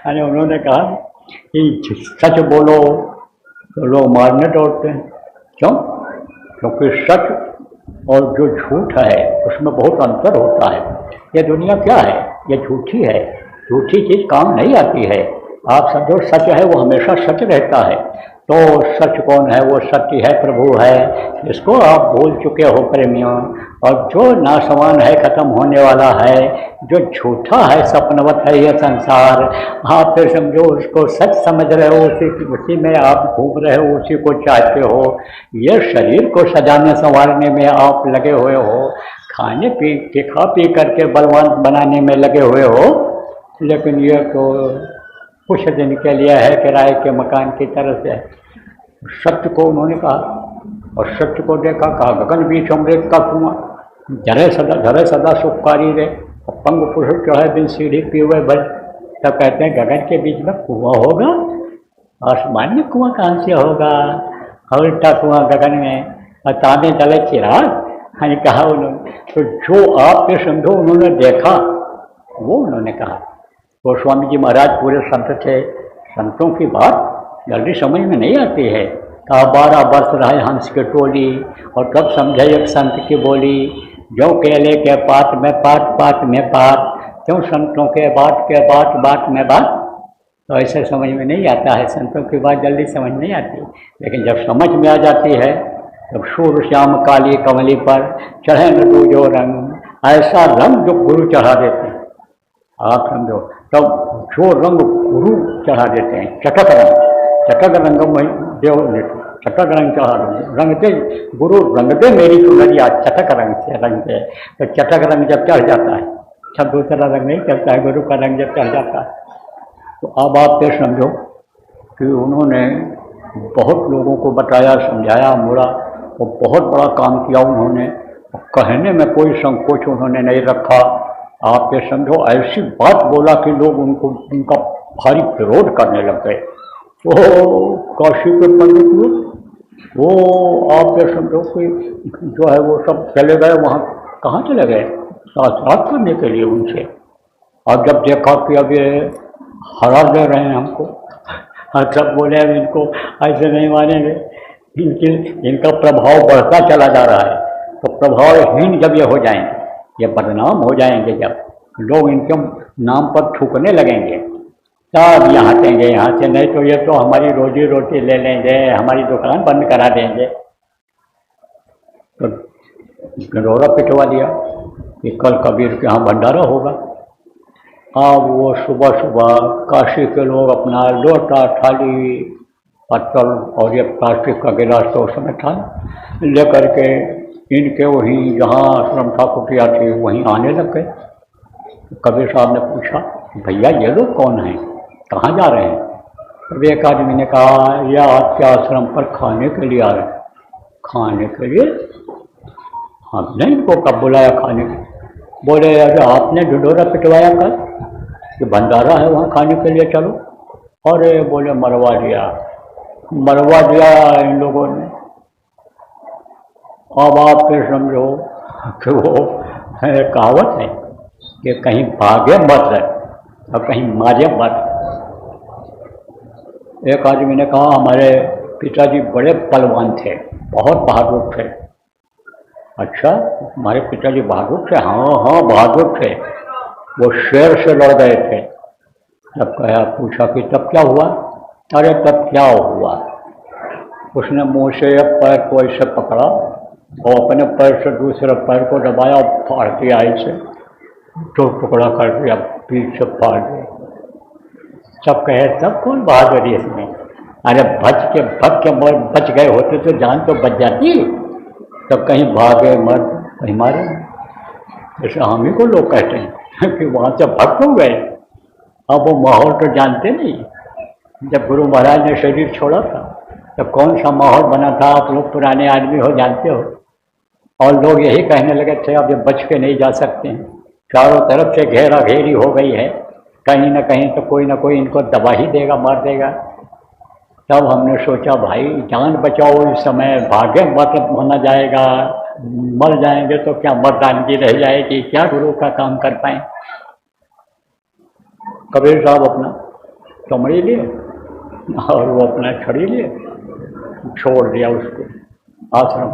अरे उन्होंने कहा कि सच बोलो तो लोग मारने दौड़ते हैं। क्यों? क्योंकि सच और जो झूठ है उसमें बहुत अंतर होता है। ये दुनिया क्या है, ये झूठी है, झूठी चीज़ काम नहीं आती है। आप सब जो सच है वो हमेशा सच रहता है। तो सच कौन है? वो सत्य है, प्रभु है, इसको आप भूल चुके हो प्रेमियों। और जो नासवान है, खत्म होने वाला है, जो झूठा है, सपनवत है ये संसार, आप फिर समझो उसको सच समझ रहे हो, उसी में आप घूम रहे हो, उसी को चाहते हो। ये शरीर को सजाने संवारने में आप लगे हुए हो, खाने पी खा पी करके बलवान बनाने में लगे हुए हो, लेकिन ये तो कुछ दिन के लिए है, किराए के मकान की तरह से। सत्य को उन्होंने कहा और सत्य को देखा, कहा गगन बीच अमृत का कुआं, धरे सदा सुखकारी रे, पंग पुरुष चढ़े बिन सीढ़ी पीवे भर। तब कहते हैं गगन के बीच में कुआं होगा, आसमान में कुआं कहाँ से होगा, उल्टा कुआं गगन में, और ताने चले चिराग। हाँ कहा उन्होंने। तो जो आप पे समझो उन्होंने देखा वो उन्होंने कहा। गोस्वामी जी महाराज पूरे संत थे, संतों की बात जल्दी समझ में नहीं आती है। कहा 12 वर्ष रहे हंस के टोली, और तब समझे एक संत की बोली, जो केले के पात में पात, पात में पात, क्यों संतों के बात बात में बात। तो ऐसे समझ में नहीं आता है, संतों की बात जल्दी समझ नहीं आती, लेकिन जब समझ में आ जाती है तब सूर श्याम काली कमली पर चढ़े न तू जो रंग, ऐसा रंग जो गुरु चढ़ा देते हैं। आप समझो, तब जो रंग गुरु चढ़ा देते हैं, चटक रंग में देव चटक रंग चढ़ा रंगते गुरु रंगते मेरी चुनरिया चटक रंग से रंगते। तो चटक रंग जब चढ़ जाता है, सब दूसरा रंग नहीं चढ़ता है, गुरु का रंग जब चढ़ जाता है। तो अब आप ये समझो कि उन्होंने बहुत लोगों को बताया, समझाया, मुड़ा, और बहुत बड़ा काम किया उन्होंने। कहने में कोई संकोच उन्होंने नहीं रखा। आप ये समझो ऐसी बात बोला कि लोग उनका भारी विरोध करने लग गए। तो काशी के पंडित लोग, वो आप ये समझो कि जो है वो सब चले गए वहाँ। कहाँ चले गए? साक्षात करने के लिए उनसे। और जब देखा कि अब ये हरा दे रहे हैं हमको, और सब बोले अब इनको ऐसे नहीं मानेंगे, इनका प्रभाव बढ़ता चला जा रहा है। तो प्रभावहीन जब ये हो जाएंगे, ये बदनाम हो जाएंगे, जब लोग इनके नाम पर थूकने लगेंगे, तब यहाँ हटेंगे यहाँ से, नहीं तो ये तो हमारी रोजी रोटी ले लेंगे, हमारी दुकान बंद करा देंगे। तो गंडोरा पिटवा दिया कि कल कबीर के यहाँ भंडारा होगा। अब वो सुबह सुबह काशी के लोग अपना लोटा, थाली, पत्तल और ये प्लास्टिक का गिलास तो उस समय था, लेकर के इनके वहीं जहाँ आश्रम था, कुटिया थी, वहीं आने लग गए। कबीर साहब ने पूछा, भैया ये लोग कौन हैं, कहाँ जा रहे हैं? तब एक आदमी ने कहा, यह आपके आश्रम पर खाने के लिए आ रहे हैं। खाने के लिए? हमने इनको कब बुलाया खाने के? बोले अरे आपने ढिढोरा पिटवाया कल कि भंडारा है वहाँ खाने के लिए चलो। अरे बोले मरवा दिया इन लोगों ने। अब आप फिर समझो कि वो कहावत है कि कहीं भागे मत और कहीं मारे मत। एक आदमी ने कहा, हमारे पिताजी बड़े पहलवान थे, बहुत बहादुर थे। अच्छा, हमारे पिताजी बहादुर थे? हाँ बहादुर थे, वो शेर से लड़ गए थे। तब कहा, पूछा कि तब क्या हुआ? अरे तब क्या हुआ, उसने मुंह से एक पैर को ऐसे पकड़ा और अपने पैर से दूसरे पैर को दबाया और फाड़ दिया, ऐसे दो टुकड़ा कर दिया, पीठ से फाड़ दिया। सब कहे तब कौन बहादुरी इसमें? अरे बच गए होते तो जान तो बच जाती, तब कहीं भागे मत, कहीं मारे। जैसे हम ही को लोग कहते हैं कि वहाँ से भग हो गए। अब वो माहौल तो जानते नहीं, जब गुरु महाराज ने शरीर छोड़ा था तो कौन सा माहौल बना था, आप लोग पुराने आदमी हो, जानते हो। और लोग यही कहने लगे थे अब ये बच के नहीं जा सकते हैं, चारों तरफ से घेरा घेरी हो गई है, कहीं ना कहीं तो कोई ना कोई इनको दबा ही देगा, मार देगा। तब हमने सोचा भाई जान बचाओ, इस समय भाग्य मतलब होना जाएगा, मर जाएंगे तो क्या मर्दानगी रह जाएगी, क्या गुरु का काम कर पाए। कबीर साहब अपना चमड़ी लिए और वो अपना छड़ी लिए, छोड़ दिया उसको आश्रम।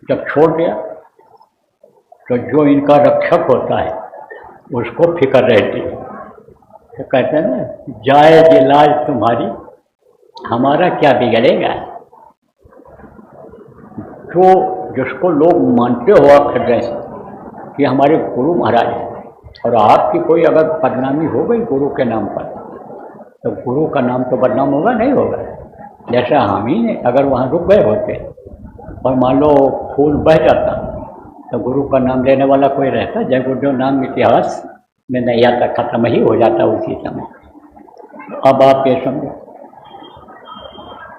जब छोड़ दिया तो जो इनका रक्षक होता है उसको फिक्र रहती है, तो कहते हैं ना, जाए इलाज तुम्हारी हमारा क्या बिगड़ेगा। जो जिसको लोग मानते हो आप हृदय से कि हमारे गुरु महाराज हैं, और आपकी कोई अगर बदनामी हो गई गुरु के नाम पर, तो गुरु का नाम तो बदनाम होगा, नहीं होगा। जैसा हम ही ने अगर वहाँ रुक गए होते और मान लो खून बह जाता तो गुरु का नाम लेने वाला कोई रहता? जय गुरुदेव नाम इतिहास में नहीं आता, खत्म ही हो जाता उसी समय। अब आप ये समझो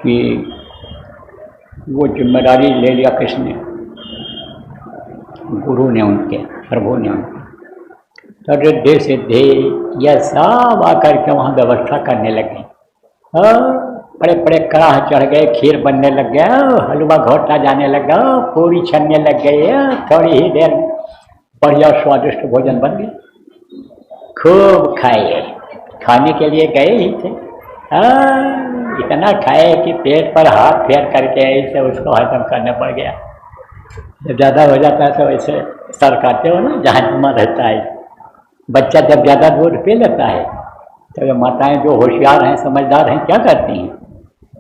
कि वो जिम्मेदारी ले लिया किसने? गुरु ने, उनके प्रभु ने उनके। तो रिद्धि सिद्धि यह सब आकर के वहाँ व्यवस्था करने लगे। बड़े बड़े कड़ाह चढ़ गए, खीर बनने लग गया, हलवा घोटा जाने लगा, पूरी छनने लग गई, थोड़ी ही देर में बढ़िया स्वादिष्ट भोजन बन गया। खूब खाए, खाने के लिए गए ही थे, इतना खाए कि पेट पर हाथ फेर करके ऐसे उसको हजम करना पड़ गया। जब ज़्यादा हो जाता है तो ऐसे सरकाते हो ना, जहाँ जमा रहता है। बच्चा जब ज़्यादा दूध पी लेता है तो ये माताएं जो होशियार हैं, समझदार हैं, क्या करती हैं?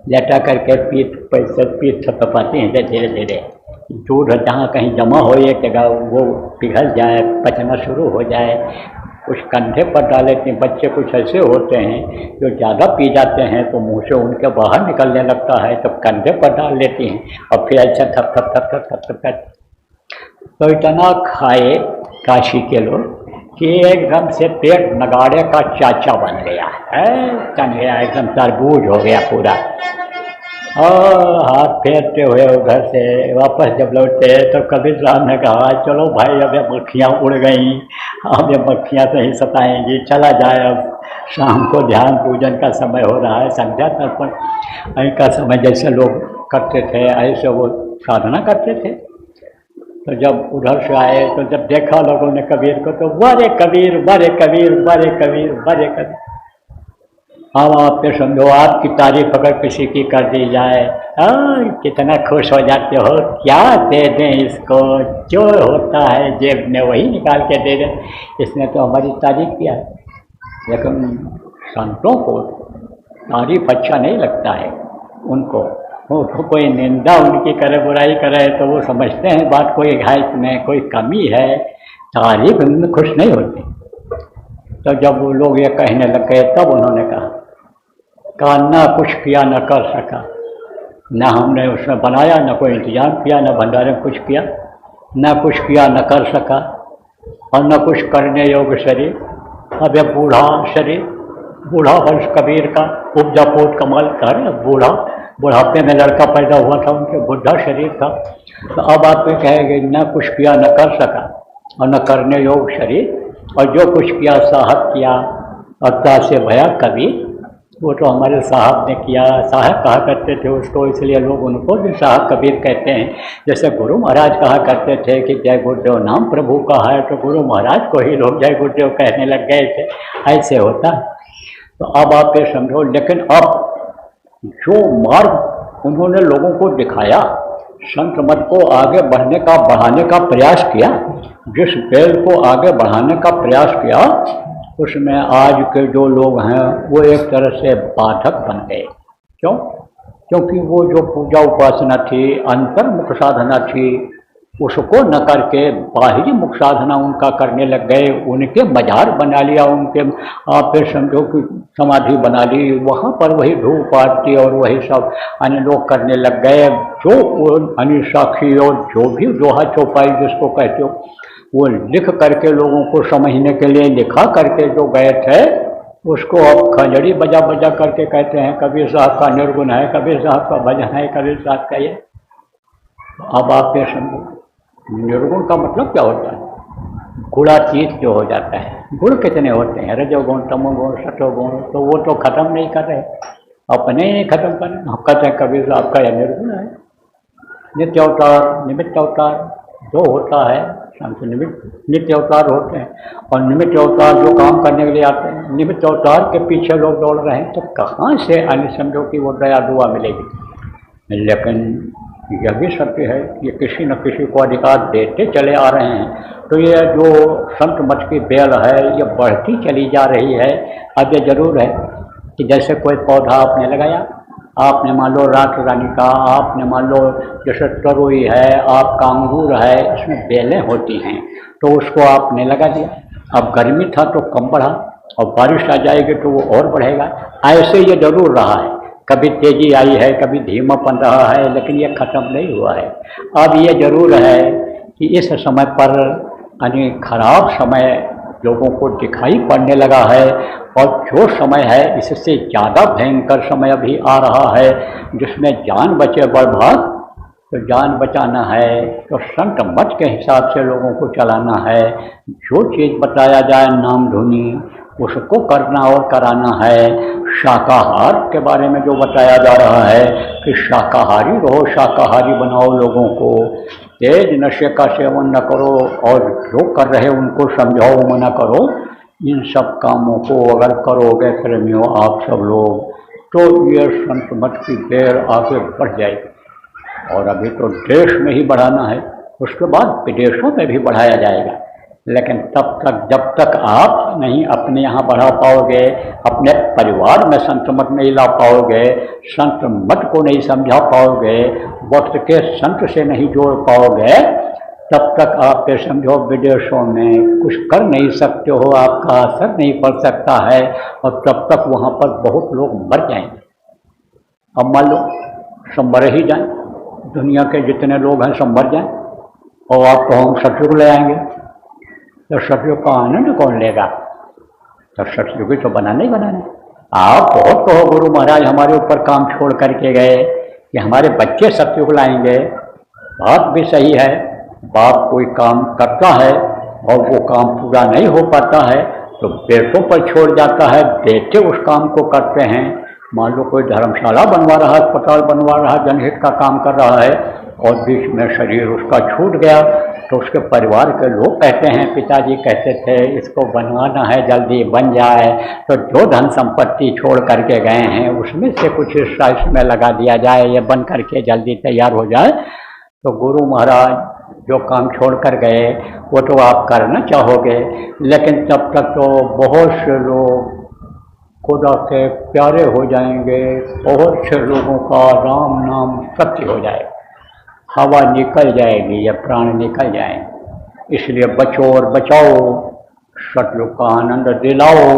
लेटा करके पीठ थपथपाती हैं धीरे धीरे, दूध जहाँ कहीं जमा हो एक जगह वो पिघल जाए, पचना शुरू हो जाए, कुछ कंधे पर डाल लेते हैं। बच्चे कुछ ऐसे होते हैं जो ज़्यादा पी जाते हैं तो मुंह से उनके बाहर निकलने लगता है, तो कंधे पर डाल लेती हैं और फिर ऐसा थप थप थप थप थप थप कर। तो इतना खाए काशी के लोग कि एकदम से पेट नगाड़े का चाचा बन गया है, बन गया एकदम तरबूज हो गया पूरा। और हाथ फेरते हुए घर से वापस जब लौटे तो कबीर साहब ने कहा चलो भाई अब ये मक्खियाँ उड़ गई, अब ये मक्खियाँ तो ही सताएंगी, चला जाए, अब शाम को ध्यान पूजन का समय हो रहा है, संध्या तर्पण का समय जैसे लोग करते थे ऐसे वो साधना करते थे। तो जब उधर से आए तो जब देखा लोगों ने कबीर को तो बड़े कबीर, बड़े कबीर, बड़े कबीर, बड़े कबीर। अब आप ये समझो आपकी तारीफ अगर किसी की कर दी जाए, कितना खुश हो जाते हो, क्या दे दें इसको, जो होता है जेब में वही निकाल के दे दें, इसने तो हमारी तारीफ किया। लेकिन संतों को तारीफ अच्छा नहीं लगता है, उनको तो कोई निंदा उनकी करे, बुराई करे तो वो समझते हैं बात कोई है इसमें कोई कमी है, तारीफ उनमें खुश नहीं होती। तो जब वो लोग ये कहने लग गए तब उन्होंने कहा ना कुछ किया न कर सका, ना हमने उसमें बनाया, न कोई इंतजाम किया, न भंडारे में कुछ किया, न कुछ किया न कर सका, और न कुछ करने योग्य शरीर। अब ये बूढ़ा शरीर, बूढ़ा वंश कबीर का उपजा पोत कमाल का है, बूढ़ा बुढ़ापे में लड़का पैदा हुआ था, उनके बुढ़ा शरीर था। तो अब आप ये कहेंगे न कुछ किया न कर सका और न करने योग्य शरीर, और जो कुछ किया साहब किया और ता से भया कबीर, वो तो हमारे साहब ने किया। साहब कहा करते थे उसको, इसलिए लोग उनको भी साहब कबीर कहते हैं। जैसे गुरु महाराज कहा करते थे कि जय गुरुदेव नाम प्रभु का है, तो गुरु महाराज को ही लोग जय गुरुदेव कहने लग गए थे, ऐसे होता। तो अब आप ये समझो, लेकिन अब जो मार्ग उन्होंने लोगों को दिखाया, संत मत को आगे बढ़ाने का प्रयास किया, जिस बेल को आगे बढ़ाने का प्रयास किया, उसमें आज के जो लोग हैं वो एक तरह से बाधक बन गए। क्यों? क्योंकि वो जो पूजा उपासना थी, अंतर्मुख साधना थी, उसको न करके बाहरी मुख साधना उनका करने लग गए। उनके मजार बना लिया, उनके आप फिर समझो कि समाधि बना ली, वहाँ पर वही धूप आरती और वही सब अन्य लोग करने लग गए। जो अन्य साखी और जो भी दोहा चौपाई जिसको कहते हो, वो लिख करके लोगों को समझने के लिए लिखा करके जो गए थे, उसको अब खंजड़ी बजा बजा करके कहते हैं कबीर साहब का निर्गुण है, कबीर साहब का भजन है, कबीर साहब का ये। अब आप ये समझो निर्गुण का मतलब क्या होता है? गुणातीत जो हो जाता है। गुण कितने होते हैं? रजोगुण, तमोगुण, सतोगुण, तो वो तो खत्म नहीं कर रहे, अपने ही नहीं खत्म कर रहे। हम कहते हैं कबीर साहब का यह निर्गुण है। नित्य अवतार, निमित्त अवतार दो होता है। संत नित्य अवतार होते हैं और निमित्त अवतार जो काम करने के लिए आते हैं। निमित्त अवतार के पीछे लोग दौड़ रहे हैं, तो कहाँ से अन्य समझो कि वो दया दुआ मिलेगी। लेकिन यह भी सत्य है कि ये किसी न किसी को अधिकार देते चले आ रहे हैं। तो ये जो संत मत की बेल है ये बढ़ती चली जा रही है। अब ये जरूर है कि जैसे कोई पौधा आपने लगाया, आपने मान लो रात रानी का, आपने मान लो जैसे तरोई है, आपका अंगूर है, इसमें बेलें होती हैं, तो उसको आपने लगा दिया। अब गर्मी था तो कम बढ़ा और बारिश आ जाएगी तो वो और बढ़ेगा। ऐसे ये जरूर रहा है, कभी तेजी आई है, कभी धीमापन रहा है, लेकिन ये खत्म नहीं हुआ है। अब ये जरूर है कि इस समय पर यानी खराब समय लोगों को दिखाई पड़ने लगा है और जो समय है इससे ज़्यादा भयंकर समय अभी आ रहा है जिसमें जान बचे बर्बाद। तो जान बचाना है तो संत मत के हिसाब से लोगों को चलाना है। जो चीज़ बताया जाए नाम धुनी उसको करना और कराना है। शाकाहार के बारे में जो बताया जा रहा है कि शाकाहारी रहो, शाकाहारी बनाओ लोगों को, तेज नशे का सेवन न करो और जो कर रहे उनको समझाओ, मना करो। इन सब कामों को अगर करोगे प्रेमियों आप सब लोग, तो ये संत मत की बेर आगे बढ़ जाएगी। और अभी तो देश में ही बढ़ाना है, उसके बाद विदेशों में भी बढ़ाया जाएगा। लेकिन तब तक जब तक आप नहीं अपने यहाँ बढ़ा पाओगे, अपने परिवार में संत मत नहीं ला पाओगे, संत मत को नहीं समझा पाओगे, वक्त के संत से नहीं जोड़ पाओगे, तब तक आप ये समझो विदेशों में कुछ कर नहीं सकते हो, आपका असर नहीं पड़ सकता है और तब तक वहाँ पर बहुत लोग मर जाएंगे। अब मान लो सब मर ही जाएं, दुनिया के जितने लोग हैं सब मर जाएं और आपको हम सतयुग ले आएंगे, तो सतयुग का आनंद कौन लेगा? तो सतयुगी तो बनाने ही बनाने। आप बहुत कहो गुरु महाराज हमारे ऊपर काम छोड़ करके गए कि हमारे बच्चे सतयुग लाएंगे, बात भी सही है। बाप कोई काम करता है और वो काम पूरा नहीं हो पाता है तो बेटों पर छोड़ जाता है, बेटे उस काम को करते हैं। मान लो कोई धर्मशाला बनवा रहा है, अस्पताल बनवा रहा है, जनहित का काम कर रहा है और बीच में शरीर उसका छूट गया तो उसके परिवार के लोग कहते हैं, पिताजी कहते थे इसको बनवाना है, जल्दी बन जाए, तो जो धन संपत्ति छोड़ करके गए हैं उसमें से कुछ हिस्सा इसमें लगा दिया जाए, ये बन करके जल्दी तैयार हो जाए। तो गुरु महाराज जो काम छोड़ कर गए वो तो आप करना चाहोगे, लेकिन तब तक तो बहुत से लोग खुदा के प्यारे हो जाएंगे, बहुत से लोगों का राम नाम सत्य हो जाएगा, हवा निकल जाएगी या प्राण निकल जाएंगे। इसलिए बचो और बचाओ, सतयुग का आनंद दिलाओ।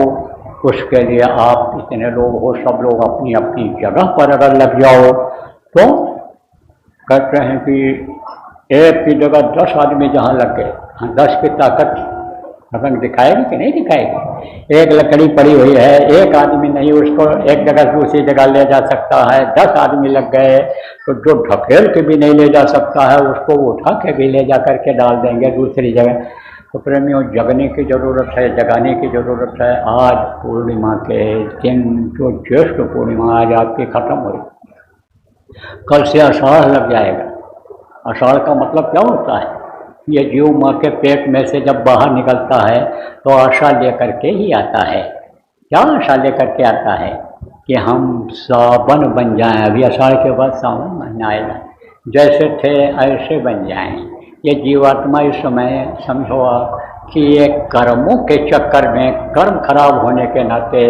उसके लिए आप इतने लोग हो, सब लोग अपनी अपनी जगह पर अगर लग जाओ तो कहते हैं कि एक की जगह 10 आदमी जहाँ लग गए, 10 की ताकत रंग दिखाएगी कि नहीं दिखाएगी? एक लकड़ी पड़ी हुई है, एक आदमी नहीं उसको एक जगह से दूसरी जगह ले जा सकता है, 10 आदमी लग गए तो जो ढकेल के भी नहीं ले जा सकता है उसको उठा के भी ले जा करके डाल देंगे दूसरी जगह। तो प्रेमियों जगने की ज़रूरत है, जगाने की ज़रूरत है। आज पूर्णिमा के दिन जो ज्येष्ठ पूर्णिमा आज आपकी खत्म हुई, कल से आषाढ़ लग जाएगा। आषाढ़ का मतलब क्या होता है? ये जीव माँ के पेट में से जब बाहर निकलता है तो आशा लेकर के ही आता है। क्या आशा लेकर के आता है? कि हम सावन बन जाएं। अभी आषाढ़ के बाद सावन महीना आएगा, जैसे थे ऐसे बन जाएं। ये जीवात्मा इस समय समझो आप कि ये कर्मों के चक्कर में, कर्म खराब होने के नाते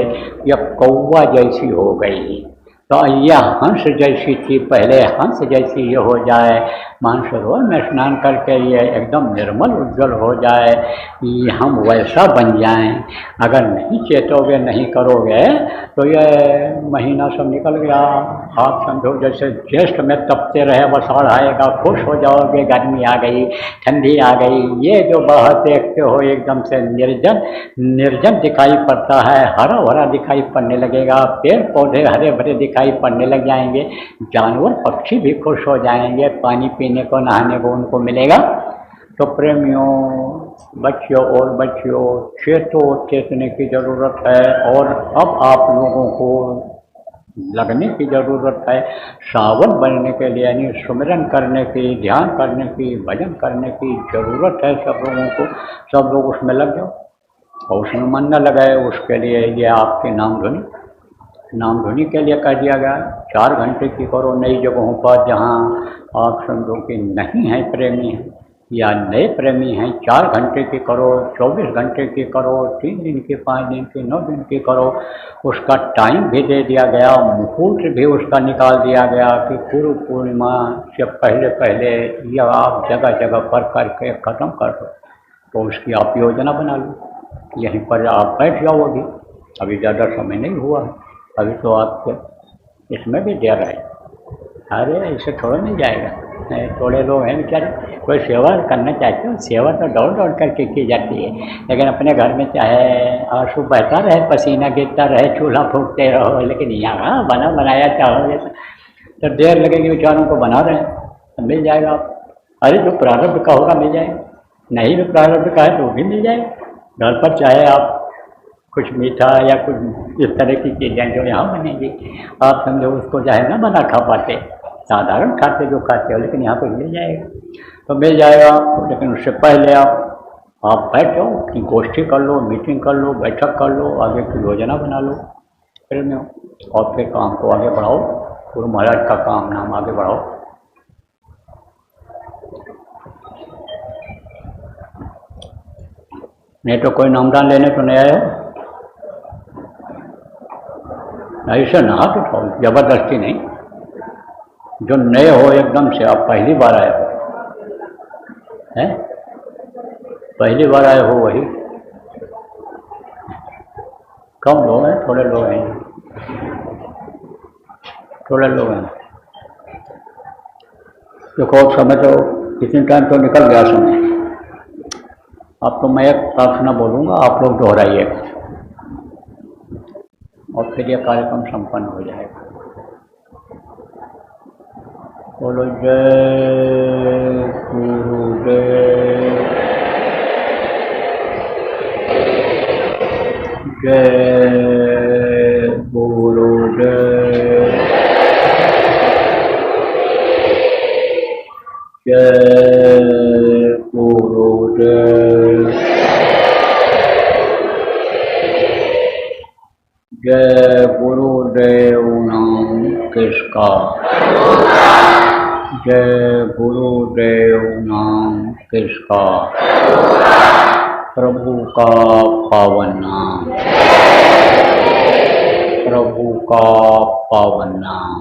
यह कौवा जैसी हो गई। तो यह हंस जैसी थी, पहले हंस जैसी ये हो जाए, मानसरोवर में स्नान करके ये एकदम निर्मल उज्जवल हो जाए, कि हम वैसा बन जाएं। अगर नहीं चेतोगे, नहीं करोगे, तो ये महीना सब निकल गया। आप समझो जैसे ज्येष्ठ में तपते रहे, बसाड़ आएगा, खुश हो जाओगे, गर्मी आ गई, ठंडी आ गई। ये जो बाहर देखते हो एकदम से निर्जन निर्जन दिखाई पड़ता है, हरा भरा दिखाई पड़ने लगेगा, पेड़ पौधे हरे भरे दिखाई पड़ने लग जाएंगे, जानवर पक्षी भी खुश हो जाएंगे, पानी पीने को नहाने को उनको मिलेगा। तो प्रेमियों, बच्चों और बच्चियों, चेतने की ज़रूरत है। और अब आप लोगों को लगने की ज़रूरत है, सावन बनने के लिए, यानी सुमिरन करने की, ध्यान करने की, भजन करने की ज़रूरत है सब लोगों को। सब लोग उसमें लग जाओ, और उसमें मन न लगाए, उसके लिए ये आपकी नाम धुनी के लिए कह दिया गया। 4 घंटे की करो नई जगहों पर, जहाँ आप समझो कि नहीं है प्रेमी हैं या नए प्रेमी हैं, 4 घंटे की करो, 24 घंटे की करो, 3 दिन की, 5 दिन की, 9 दिन की करो। उसका टाइम भी दे दिया गया, मुहूर्त भी उसका निकाल दिया गया कि गुरु पूर्णिमा से पहले पहले यह आप जगह जगह पर करके ख़त्म कर दो। तो उसकी आप योजना बना लो, यहीं पर आप बैठ जाओ। अभी ज़्यादा समय नहीं हुआ है, अभी तो आपके इसमें भी देर है। अरे ऐसे थोड़ा नहीं जाएगा, थोड़े लोग हैं बेचारे, कोई सेवा करना चाहते हो, सेवा तो दौड़ दौड़ करके की जाती है, लेकिन अपने घर में चाहे आंसू बहता रहे, पसीना गिरता रहे, चूल्हा फूकते रहो, लेकिन यहाँ बना बनाया चाहोगे तो देर लगेगी। बेचारों को बना रहे हैं, तो मिल जाएगा आप। अरे जो प्रारब्ध का होगा मिल जाएगा, नहीं जो प्रारब्ध का है तो भी मिल जाएगा। घर पर चाहे आप कुछ मीठा या कुछ इस तरह की चीज़ें जो यहाँ बनेंगी, आप समझो उसको चाहे ना बना खा पाते, साधारण खाते जो खाते हो, लेकिन यहाँ पर मिल जाएगा तो मिल जाएगा। लेकिन उससे पहले आप बैठ जाओ, कि गोष्ठी कर लो, मीटिंग कर लो, बैठक कर लो, आगे की योजना बना लो फिर में, और फिर काम को आगे बढ़ाओ, गुरु महाराज का काम नाम आगे बढ़ाओ। नहीं तो कोई नामदान लेने तो नहीं आए हो, ऐसे ना हाथ उठाओ, जबरदस्ती नहीं। जो नए हो एकदम से, आप पहली बार आए हो, हैं पहली बार आए हो, वही कम लोग हैं, थोड़े लोग हैं, थोड़े लोग हैं। देखो समय तो कितने टाइम तो निकल गया समय। अब तो मैं एक प्रार्थना बोलूँगा, आप लोग दोहराइए और फिर यह कार्यक्रम संपन्न हो जाएगा। बोलो जय गुरुदेव, जय गुरुदेव, जय गुरुदेव, जय गुरुदेव नाम किसका, जय गुरुदेव नाम किसका, प्रभु का पावन नाम, प्रभु का पावन नाम।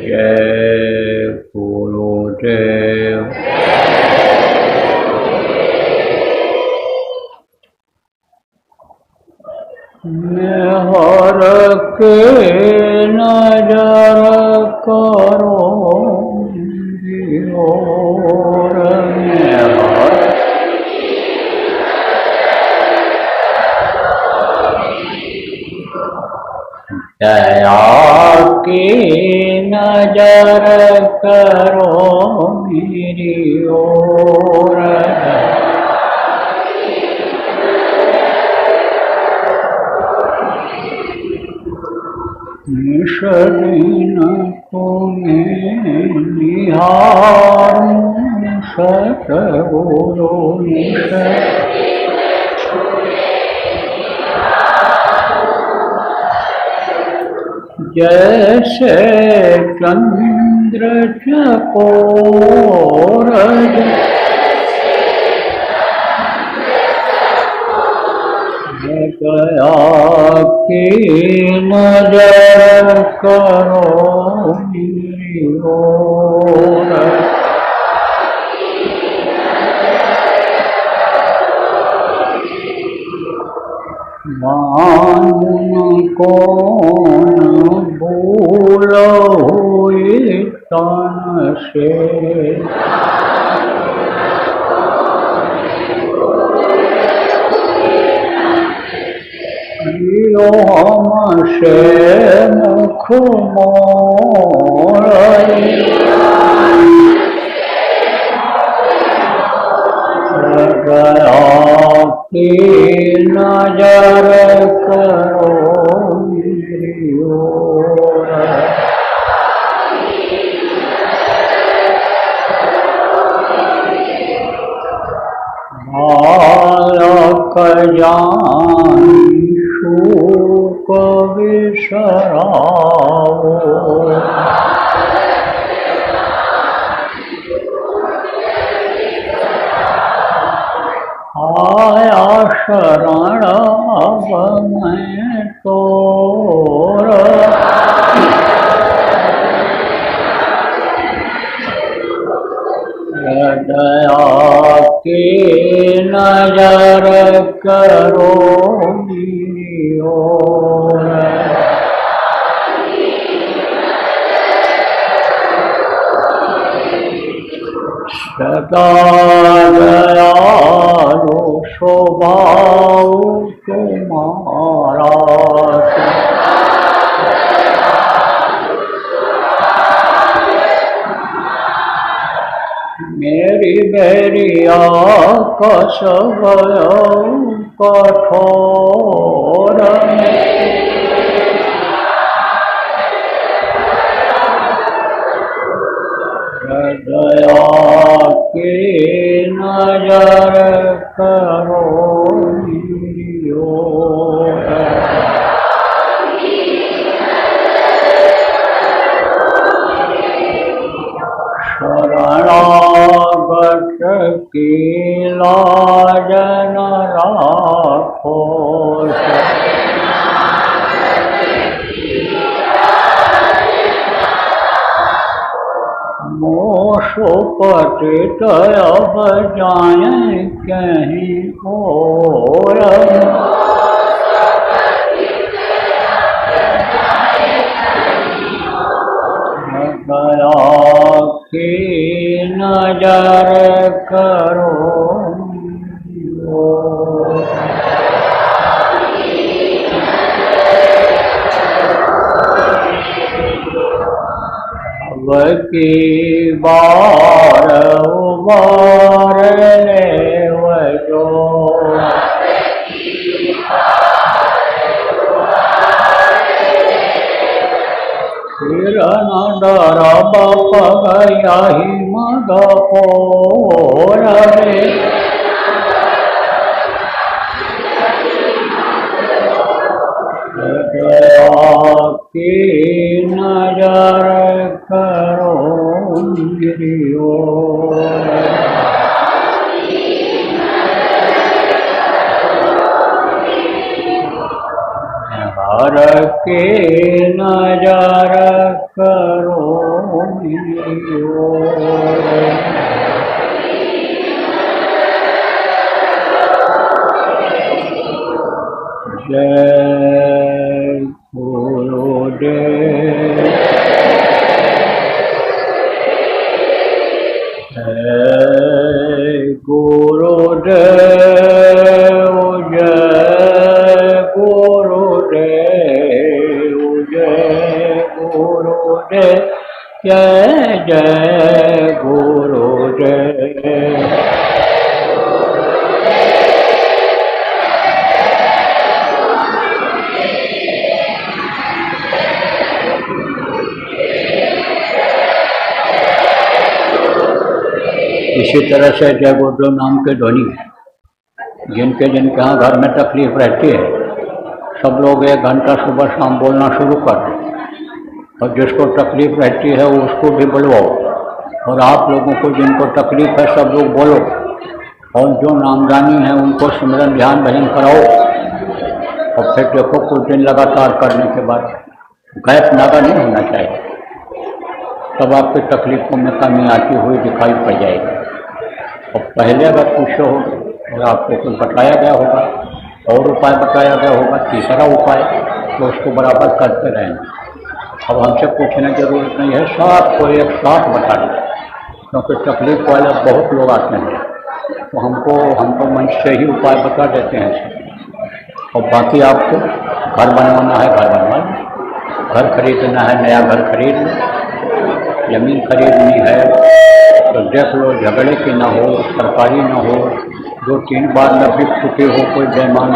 जय गुरुदेव। हर के नजर करो और दया की नजर करो मेरी ओर, निष्ठिन तुम्हें निहारूं सतगुरु जैसे चंद्र चकोर, दया की नजर करो मेरी ओर, मान कौन भूल हुई तन से, हमसे मुख मोड़, दया की नजर करो मेरी ओर, बालक जानी शोक बिसराओ, आया शरण अब मैं तोर, दया की नजर करो मेरी ओर, सदा दयालु स्वभाव तुम्हारा, मेरी बैरिया कसब कठोर, दया की नजर करो मेरी ओर, शरणागत की लाज न राखो, मोसो पतित अब जाएं कहीं और, दया की नजर करो मेरी ओर, अब की बार उबार ले वजो, फिर न डर बाप गया ही मग पोर, दया की नजर करो मेरी ओर, हर के नजर करो मेरी ओर, जय गुरुदेव, जय गुरुदेव, जय गुरुदेव, जय गुरुदेव, जय जय गुरुदेव। इसी तरह से जय गुरुदेव नाम के ध्वनि जिनके जिनके यहाँ घर में तकलीफ रहती है सब लोग 1 घंटा सुबह शाम बोलना शुरू कर दें, और जिसको तकलीफ रहती है उसको भी बुलवाओ, और आप लोगों को जिनको तकलीफ है सब लोग बोलो, और जो नामदानी है उनको सिमरन ध्यान भजन कराओ। और फिर देखो कुछ दिन लगातार करने के बाद गैप नागा नहीं होना चाहिए, तब आपकी तकलीफों में कमी आती हुई दिखाई पड़ जाएगी। और पहले अगर पूछे हो और आपको कुछ बताया गया होगा और उपाय बताया गया होगा, तीसरा उपाय, तो उसको बराबर करते रहेंगे। अब हमसे पूछने की जरूरत नहीं है, सबको एक साथ बता दें, क्योंकि तकलीफ वाले बहुत लोग आते हैं, तो हमको मंच से ही उपाय बता देते हैं। और बाकी आपको घर बनवाना है घर बनवा लो, घर खरीदना है नया घर खरीद लो, जमीन खरीदनी है तो देख लो झगड़े की ना हो, सरकारी ना हो, 2-3 बार न बिक चुके हो, कोई बेईमान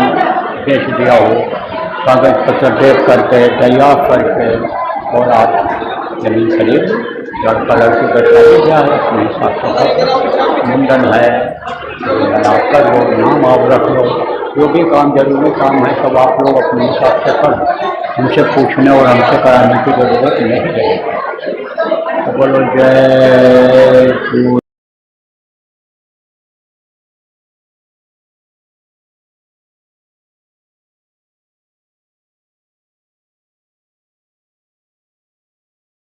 बेच दिया हो, कागज पत्र देख करके तैयार करके और आप जमीन खरीद लो। लड़का लड़की का शादी ब्याह है, अपने हिसाब से मुंडन है, आप कर लो, नाम आप रख लो, जो भी काम जरूरी काम है सब आप लोग अपने हिसाब से करो, हमसे पूछने और हमसे कराने की जरूरत नहीं है। तो बोलो जय